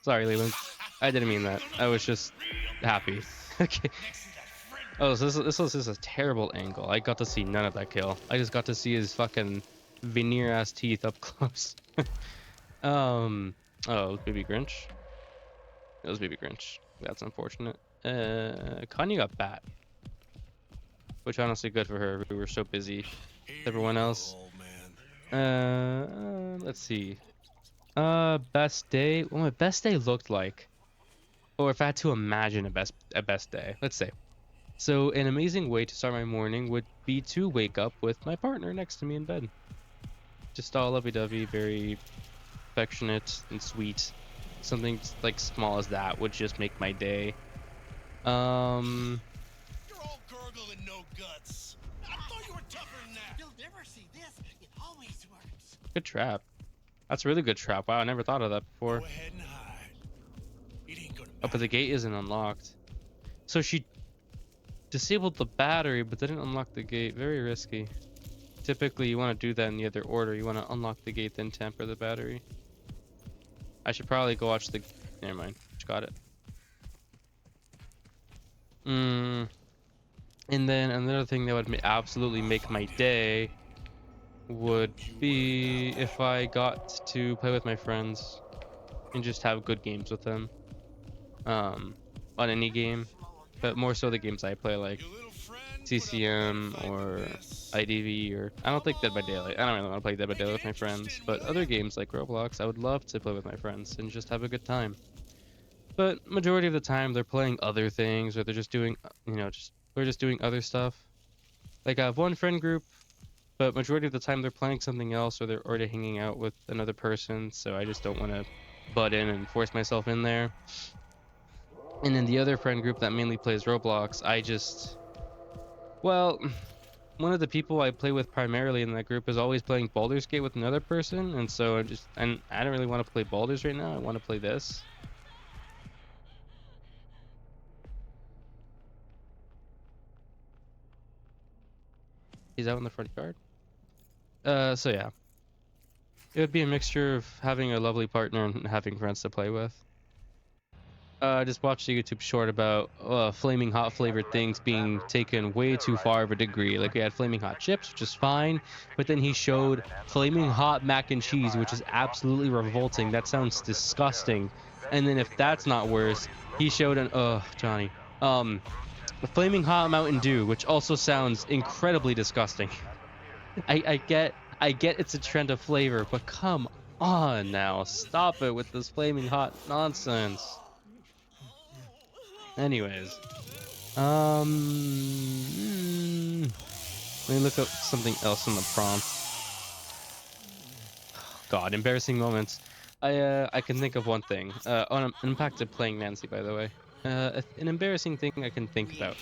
A: Sorry, Leland. I didn't mean that. I was just happy. Okay. Oh, so this was just a terrible angle. I got to see none of that kill. I just got to see his fucking veneer ass teeth up close. Oh, Baby Grinch. It was Baby Grinch. That's unfortunate. Kanye got bat, which honestly good for her. We were so busy. Everyone else. Let's see. Best day. What my best day looked like, or if I had to imagine a best day. Let's say. So an amazing way to start my morning would be to wake up with my partner next to me in bed. Just all lovey-dovey, very affectionate and sweet. Something like small as that would just make my day.
C: You're all gurgle and no guts. I thought you were tougher than that.
B: You'll never see this. It always works.
A: Good trap. That's a really good trap. Wow, I never thought of that before.
C: Go ahead and hide. It ain't gonna
A: Oh, but the gate isn't unlocked. So she disabled the battery, but didn't unlock the gate. Very risky. Typically, you want to do that in the other order. You want to unlock the gate, then tamper the battery. I should probably go watch the... Never mind. Just got it. And then another thing that would absolutely make my day would be if I got to play with my friends and just have good games with them. On any game. But more so the games I play, like CCM or IDV, or I don't think Dead by Daylight. I don't really want to play Dead by Daylight with my friends, but other games like Roblox, I would love to play with my friends and just have a good time. But majority of the time, they're playing other things, or they're just doing, we're just doing other stuff. Like I have one friend group, but majority of the time they're playing something else, or they're already hanging out with another person. So I just don't want to butt in and force myself in there. And then the other friend group that mainly plays Roblox, well, one of the people I play with primarily in that group is always playing Baldur's Gate with another person, and so I don't really want to play Baldur's right now. I want to play this. He's out in the front yard. So yeah, it would be a mixture of having a lovely partner and having friends to play with. I just watched a YouTube short about flaming hot flavored things being taken way too far of a degree. Like we had flaming hot chips, which is fine, but then he showed flaming hot mac and cheese, which is absolutely revolting. That sounds disgusting. And then if that's not worse, he showed Johnny, a flaming hot Mountain Dew, which also sounds incredibly disgusting. I get it's a trend of flavor, but come on now, stop it with this flaming hot nonsense. Anyways, let me look up something else in the prompt. God, embarrassing moments. I can think of one thing. Impacted playing Nancy, by the way. An embarrassing thing I can think about.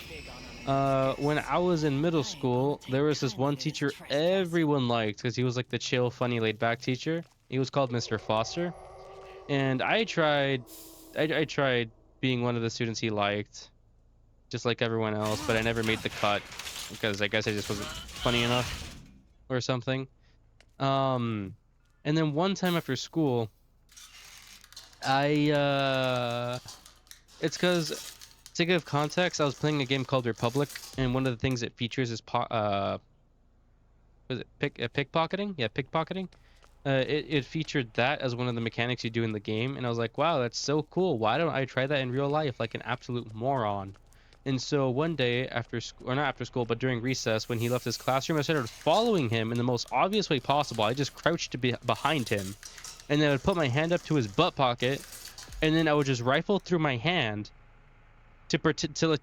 A: When I was in middle school, there was this one teacher everyone liked because he was like the chill, funny, laid-back teacher. He was called Mr. Foster, and I tried being one of the students he liked, just like everyone else, but I never made the cut because I guess I just wasn't funny enough or something. And then one time after school, it's because, to give context, I was playing a game called Republic, and one of the things it features is pickpocketing? Yeah, pickpocketing. It featured that as one of the mechanics you do in the game, and I was like, wow, that's so cool. Why don't I try that in real life like an absolute moron? And so one day after school, or not after school, but during recess, when he left his classroom, I started following him in the most obvious way possible. I just crouched to be behind him, and then I would put my hand up to his butt pocket, and then I would just rifle through my hand to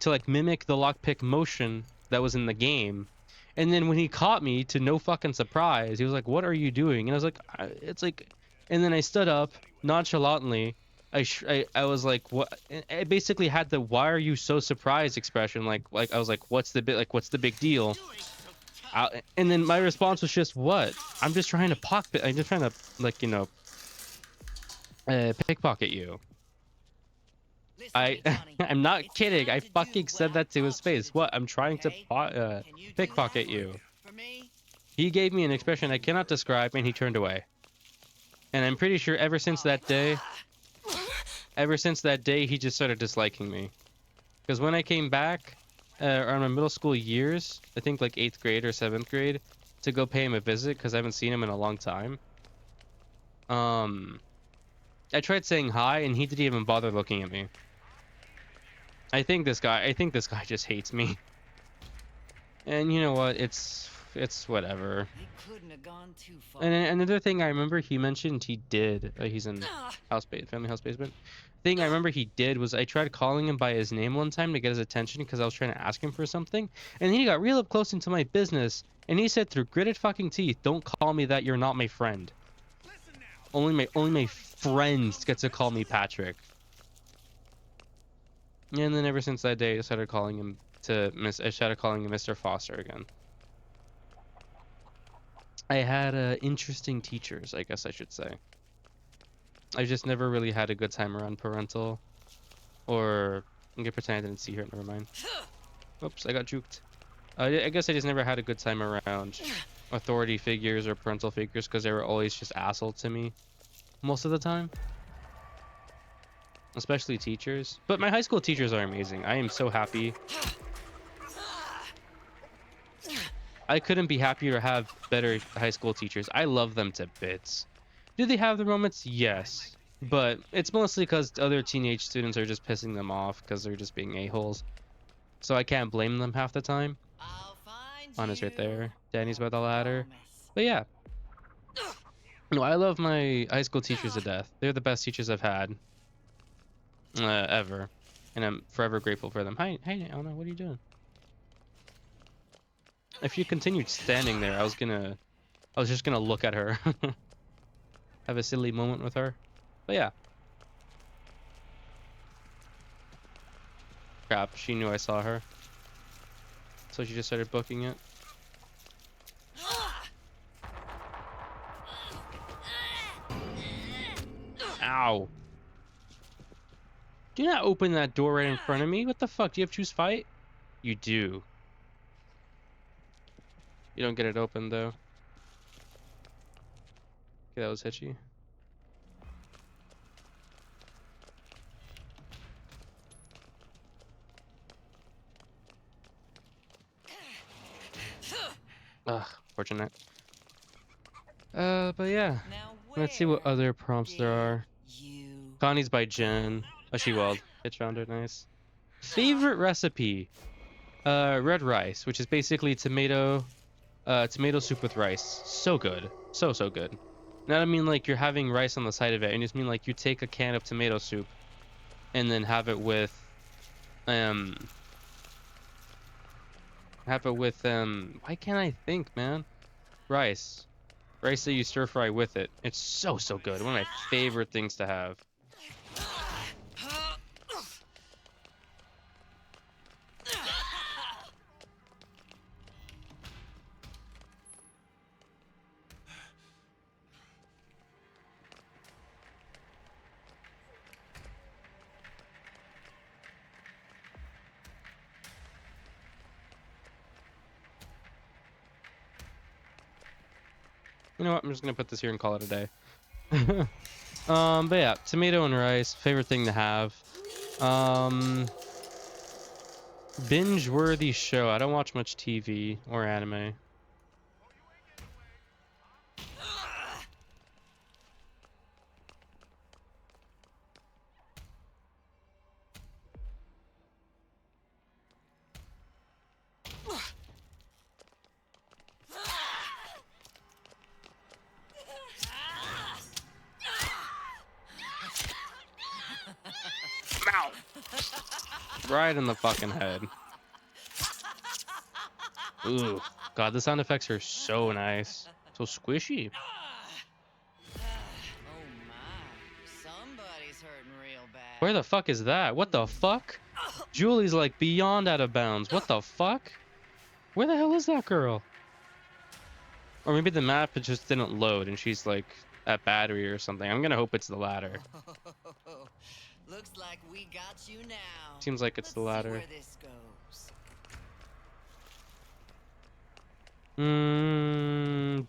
A: like mimic the lockpick motion that was in the game. And then when he caught me, to no fucking surprise, he was like, "What are you doing?" And I was like, "It's like," and then I stood up nonchalantly. I was like, "What?" I basically had the "Why are you so surprised?" expression. Like I was like, "What's the big deal?" And then my response was just, "What? I'm just trying to I'm just trying to pickpocket you." I'm not kidding. I fucking said that to his face. What? I'm trying to pickpocket you. He gave me an expression I cannot describe, and he turned away. And I'm pretty sure ever since that day, he just started disliking me. Because when I came back around my middle school years, I think like 8th grade or 7th grade, to go pay him a visit because I haven't seen him in a long time. I tried saying hi, and he didn't even bother looking at me. I think this guy just hates me. And you know what? It's whatever. And another thing I remember he mentioned he did. He's in family house basement. Thing I remember he did was I tried calling him by his name one time to get his attention because I was trying to ask him for something, and he got real up close into my business, and he said through gritted fucking teeth, "Don't call me that. You're not my friend. Only my friends get to call me Patrick." And then ever since that day, I started calling him Mr. Foster again. I had interesting teachers, I guess I should say. I just never really had a good time around parental, or I'm gonna pretend I didn't see her. Never mind. Oops, I got juked. I guess I just never had a good time around authority figures or parental figures because they were always just assholes to me most of the time, especially teachers. But my high school teachers are amazing. I am so happy. I couldn't be happier to have better high school teachers. I love them to bits. Do they have the moments? Yes. But it's mostly because other teenage students are just pissing them off because they're just being a-holes. So I can't blame them half the time.
B: I'll find
A: Anna's right
B: you.
A: there. Danny's by the
B: I
A: ladder.
B: promise.
A: But yeah. No, I love my high school teachers to death. They're the best teachers I've had. Ever. And I'm forever grateful for them. Hi, Anna, what are you doing? If you continued standing there, I was just gonna look at her. Have a silly moment with her. But yeah. Crap, she knew I saw her. So she just started booking it. Ow. Do not open that door right in front of me. What the fuck? Do you have choose fight? You do. You don't get it open though. Okay, that was hitchy. Ugh, fortunate. But yeah.
B: Now
A: Let's see what
B: where
A: other prompts there are.
B: you
A: Connie's by Jen. Oh, she welled. Hitch found her, nice. Favorite recipe? Red rice, which is basically tomato soup with rice. So good. So good. Not I mean like you're having rice on the side of it. I just mean like you take a can of tomato soup and then um why can't I think, man? Rice. Rice that you stir fry with it. It's so good. One of my favorite things to have. You know what? I'm just gonna put this here and call it a day. But yeah, tomato and rice, favorite thing to have. Binge-worthy show. I don't watch much TV or anime. Ow! Right in the fucking head. Ooh, God, the sound effects are so nice. So squishy.
B: Oh my. Somebody's hurting real bad.
A: Where the fuck is that? What the fuck? Julie's like beyond out of bounds. What the fuck? Where the hell is that girl? Or maybe the map it just didn't load and she's like at battery or something. I'm gonna hope it's the latter.
B: Looks like we got you now.
A: Seems like it's the
B: Let's see
A: latter.
B: where this goes.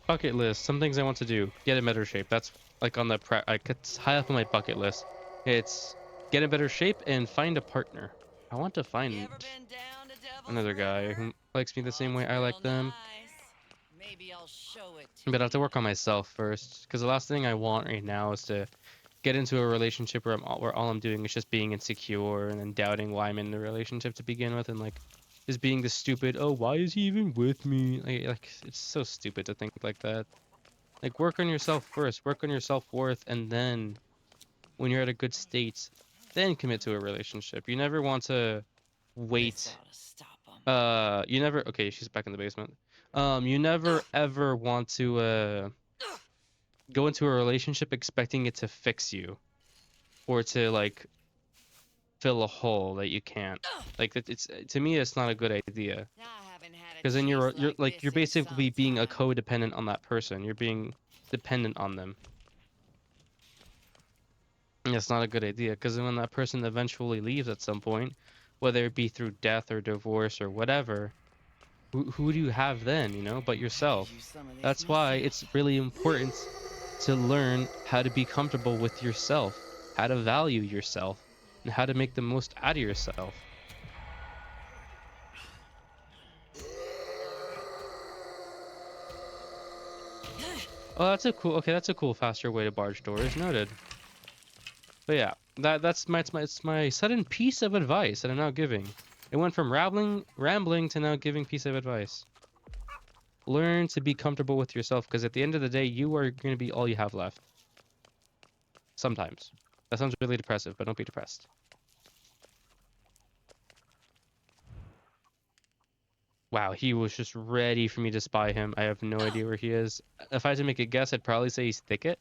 A: Bucket list. Some things I want to do. Get in better shape. That's like on the like it's high up on my bucket list. It's get in better shape and find a partner. I want to find
B: You ever been down to Devil's
A: another guy
B: River?
A: who likes me the same way I
B: Real
A: like them.
B: nice. Maybe I'll show it to
A: But I have to
B: you.
A: work on myself first, because the last thing I want right now is to get into a relationship where where all I'm doing is just being insecure and then doubting why I'm in the relationship to begin with, and like just being the stupid, oh, why is he even with me? Like it's so stupid to think like that. Like work on yourself first, work on your self-worth, and then when you're at a good state, then commit to a relationship. You never want to
B: This
A: wait.
B: ought to stop 'em.
A: You never. Okay, she's back in the basement. You never ever want to go into a relationship expecting it to fix you or to like fill a hole that you can't. Like it's to me, it's not a good idea
B: I haven't had a
A: because then you're
B: chase like
A: like
B: this
A: you're
B: in
A: basically
B: some
A: being a
B: time.
A: codependent on that person. You're being dependent on them. And that's not a good idea because when that person eventually leaves at some point, whether it be through death or divorce or whatever, who do you have then, you know, but yourself?
B: Use some of this
A: That's why
B: myself.
A: it's really important to learn how to be comfortable with yourself, how to value yourself, and how to make the most out of yourself. Oh, that's a cool faster way to barge doors. Noted. But yeah, it's my sudden piece of advice that I'm now giving. It went from rambling to now giving piece of advice. Learn to be comfortable with yourself, because at the end of the day, you are going to be all you have left. Sometimes. That sounds really depressive, but don't be depressed. Wow, he was just ready for me to spy him. I have no idea where he is. If I had to make a guess, I'd probably say he's thicket.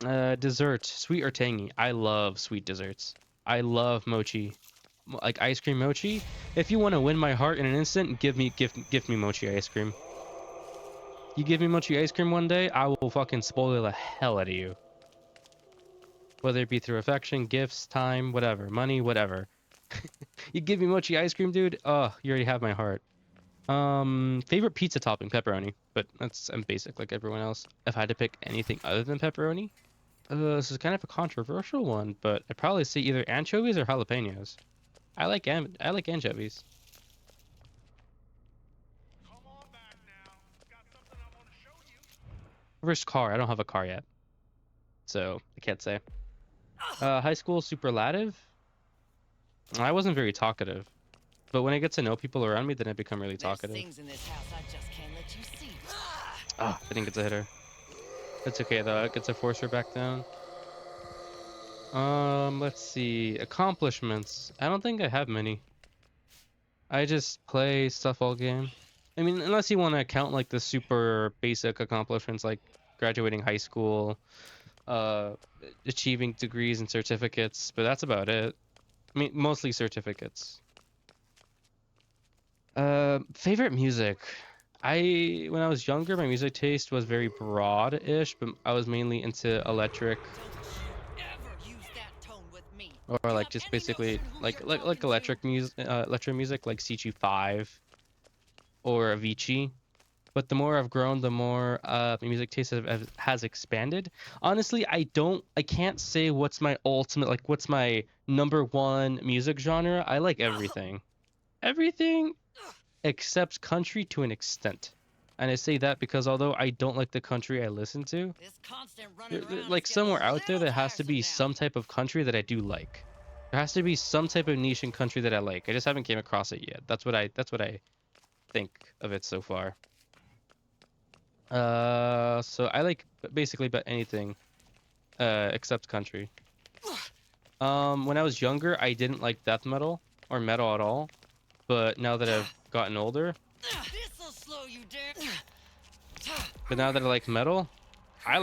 A: Dessert, sweet or tangy? I love sweet desserts. I love mochi. Like ice cream mochi. If you want to win my heart in an instant, give me mochi ice cream. You give me mochi ice cream one day, I will fucking spoil the hell out of you. Whether it be through affection, gifts, time, whatever, money, whatever. You give me mochi ice cream, dude. Oh, you already have my heart. Favorite pizza topping, pepperoni. But I'm basic like everyone else. If I had to pick anything other than pepperoni, this is kind of a controversial one, but I'd probably say either anchovies or jalapenos. I like anchovies.
C: Come on back now. Got something I want to show you.
A: First car, I don't have a car yet, so I can't say. High school superlative. I wasn't very talkative, but when I get to know people around me, then I become really
B: There's
A: talkative.
B: things in this house I just can't let you see.
A: Ah, I didn't get to hit her. It's okay though. I get to force her back down. Let's see. Accomplishments. I don't think I have many. I just play stuff all game. I mean, unless you want to count like the super basic accomplishments like graduating high school, uh, achieving degrees and certificates, but that's about it. I mean, mostly certificates. Favorite music. When I was younger, my music taste was very broad-ish, but I was mainly into electric,
B: Don't you ever use that tone with me.
A: or
B: You
A: like
B: have
A: just
B: any
A: basically
B: notion who you're
A: like
B: talking
A: electric
B: to?
A: music, electro music like CG5 or Avicii. But the more I've grown, the more my music taste has expanded. Honestly, I can't say what's my ultimate, like what's my number one music genre. I like everything. Everything except country to an extent. And I say that because although I don't like the country I listen to,
B: This constant running around
A: like
B: is getting a
A: somewhere out there
B: little
A: there has to
B: tiresome
A: be
B: now.
A: some type of country that I do like. There has to be some type of niche in country that I like. I just haven't came across it yet. That's what I think of it so far. So I like basically about anything, except country. When I was younger, I didn't like death metal or metal at all. But now that I've gotten older,
B: This'll slow you down.
A: but now that I like metal, now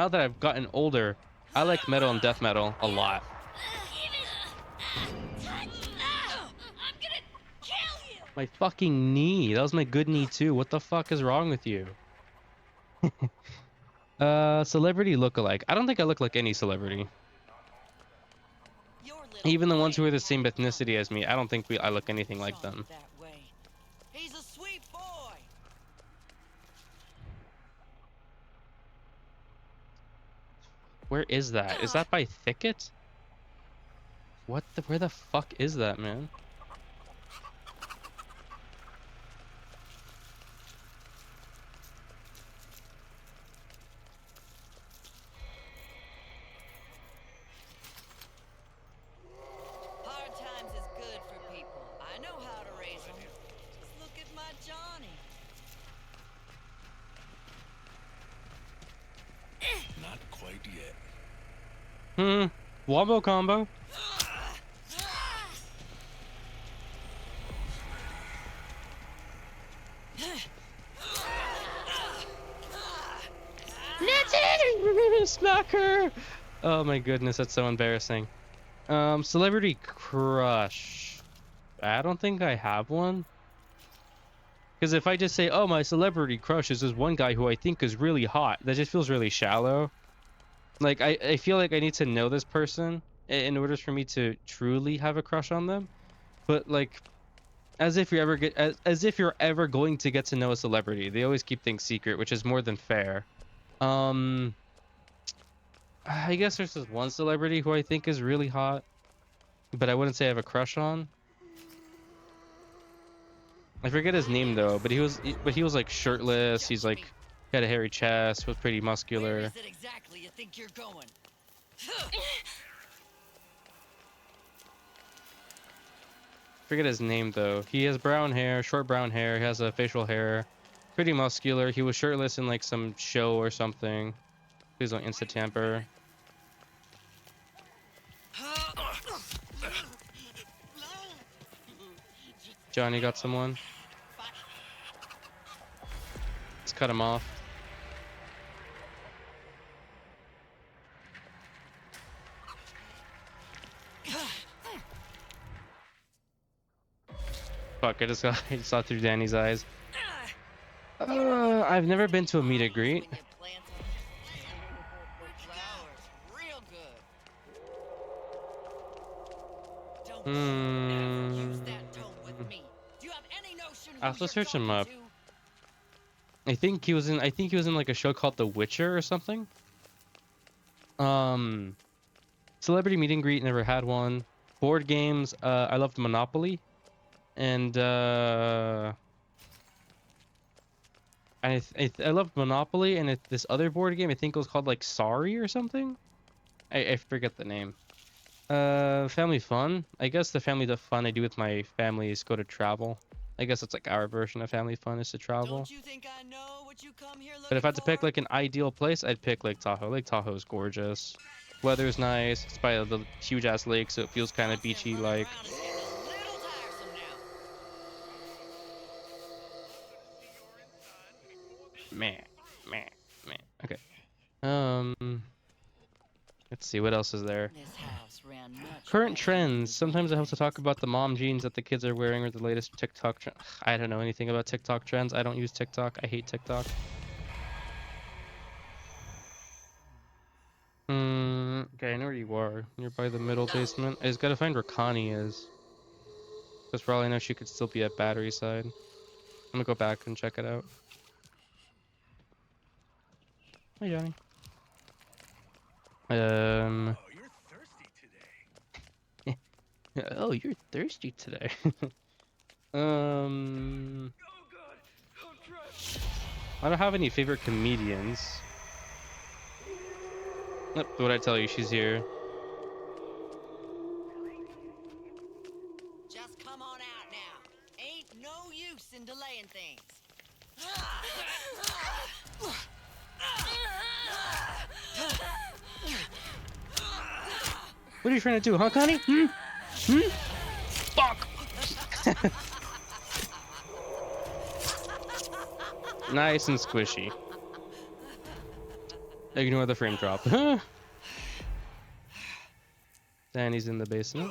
A: that I've gotten older, I like metal and death metal a lot.
D: I'm gonna kill you!
A: My fucking knee. That was my good knee too. What the fuck is wrong with you? Celebrity look-alike. I don't think I look like any celebrity.
B: Your little
A: Even the ones who are the
B: friend
A: same
B: had
A: ethnicity as me, I don't think I look anything
B: Saw
A: like
B: it
A: them.
B: that way. He's a sweet boy.
A: Where is that? Is that by Thicket? Where the fuck is that, man?
B: Hard times is good for people. I know how to raise them. Just look at my Johnny.
C: Not quite yet.
A: Wombo combo. Smack her! Oh my goodness, that's so embarrassing. Celebrity crush. I don't think I have one. Because if I just say, oh, my celebrity crush is this one guy who I think is really hot, that just feels really shallow. Like, I feel like I need to know this person in order for me to truly have a crush on them. But, like, as if you're ever going to get to know a celebrity. They always keep things secret, which is more than fair. Um, I guess there's this one celebrity who I think is really hot, but I wouldn't say I have a crush on. I forget his name though, but he was like shirtless. He's like had a hairy chest, was pretty
B: Where
A: muscular.
B: is it exactly you think you're going?
A: Forget his name though. He has brown hair, short brown hair. He has a facial hair, pretty muscular. He was shirtless in like some show or something. He was on Insta Tamper. Johnny got someone. Let's cut him off. Fuck, I just saw through Danny's eyes. I've never been to a meet and greet.
B: When you plant 'em, flowers real good. Don't ever use that tone with me. Do you have any notion who
A: I'll have to
B: you're
A: search him up.
B: talking to?
A: I think he was in like a show called The Witcher or something. Celebrity meet and greet, never had one. Board games, I loved Monopoly. And I loved Monopoly, and this other board game I think it was called like Sorry or something. I forget the name. Family fun. I guess the fun I do with my family is go to travel. I guess it's like our version of family fun is to travel.
B: Don't you think I know what you come here looking
A: But if I had to pick
B: for?
A: like an ideal place, I'd pick Lake Tahoe. Lake Tahoe is gorgeous. Weather's nice. It's by the huge ass lake, so it feels kind of beachy like.
B: Around is getting a little tiresome now.
A: Man, man, man. Okay. Let's see what else is there.
B: This house ran much
A: Current
B: better
A: trends.
B: than
A: Sometimes I have to talk
B: things.
A: about the mom jeans that the kids are wearing or the latest TikTok trend. I don't know anything about TikTok trends. I don't use TikTok. I hate TikTok. Okay, I know where you are. You're by the middle basement. I just gotta find where Connie is. Because for all I know, she could still be at Battery Side. I'm gonna go back and check it out. Hi, Johnny.
C: Oh, you're thirsty today.
A: Oh, you're thirsty today. I don't have any favorite comedians. Nope, what I tell you, she's here.
B: Just come on out now. Ain't no use in delaying things.
A: What are you trying to do, huh, Connie? Fuck! Nice and squishy. Ignore the frame drop. Danny's in the basement.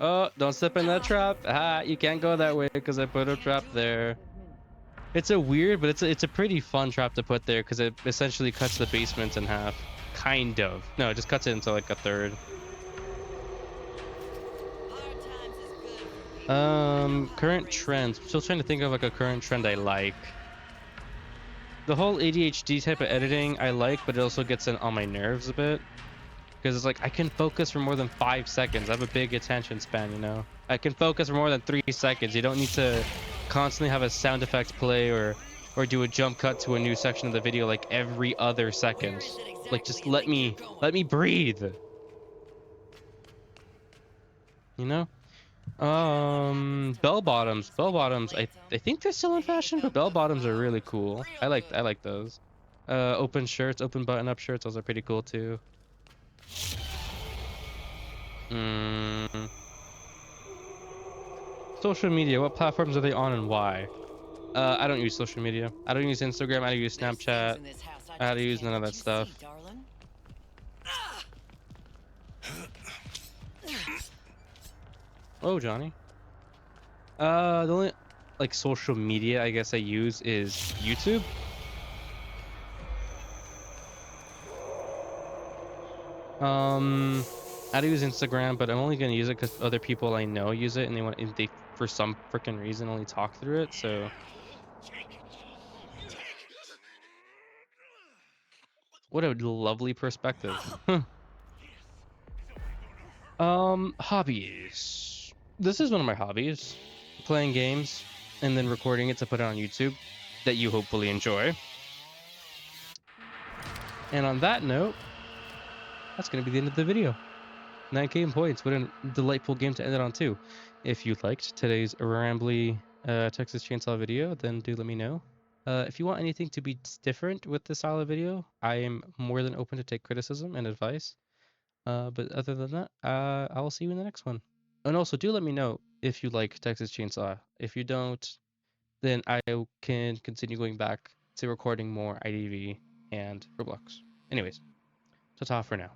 A: Oh, don't step in that trap. Ah, you can't go that way because I put a trap there. It's a weird, but it's a pretty fun trap to put there because it essentially cuts the basement in half. Kind of. No, it just cuts it into like a third.
B: Hard times is good for people.
A: Current trends. I'm still trying to think of like a current trend I like. The whole ADHD type of editing I like, but it also gets on my nerves a bit. Because it's like I can focus for more than 5 seconds. I have a big attention span, you know. I can focus for more than 3 seconds. You don't need to constantly have a sound effect play or do a jump cut to a new section of the video like every other second. Like just let me breathe. You know? Bell bottoms. Bell bottoms. I think they're still in fashion, but bell bottoms are really cool. I like those. Open shirts, open button up shirts, those are pretty cool too. Social media, what platforms are they on and why? I don't use social media. I don't use Instagram, I don't use
B: There's things
A: Snapchat.
B: in this house
A: I don't
B: just
A: use
B: can't
A: none of
B: let
A: that
B: you
A: stuff.
B: see, darling.
A: Oh, Johnny. The only like social media I guess I use is YouTube. I do use Instagram, but I'm only gonna use it because other people I know use it and they for some freaking reason only talk through it. So what a lovely perspective. Hobbies. This is one of my hobbies. Playing games and then recording it to put it on YouTube that you hopefully enjoy. And on that note, that's going to be the end of the video. 9 game points. What a delightful game to end it on too. If you liked today's rambly Texas Chainsaw video, then do let me know. If you want anything to be different with this style of video, I am more than open to take criticism and advice. But other than that, I will see you in the next one. And also, do let me know if you like Texas Chainsaw. If you don't, then I can continue going back to recording more IDV and Roblox. Anyways, ta-ta for now.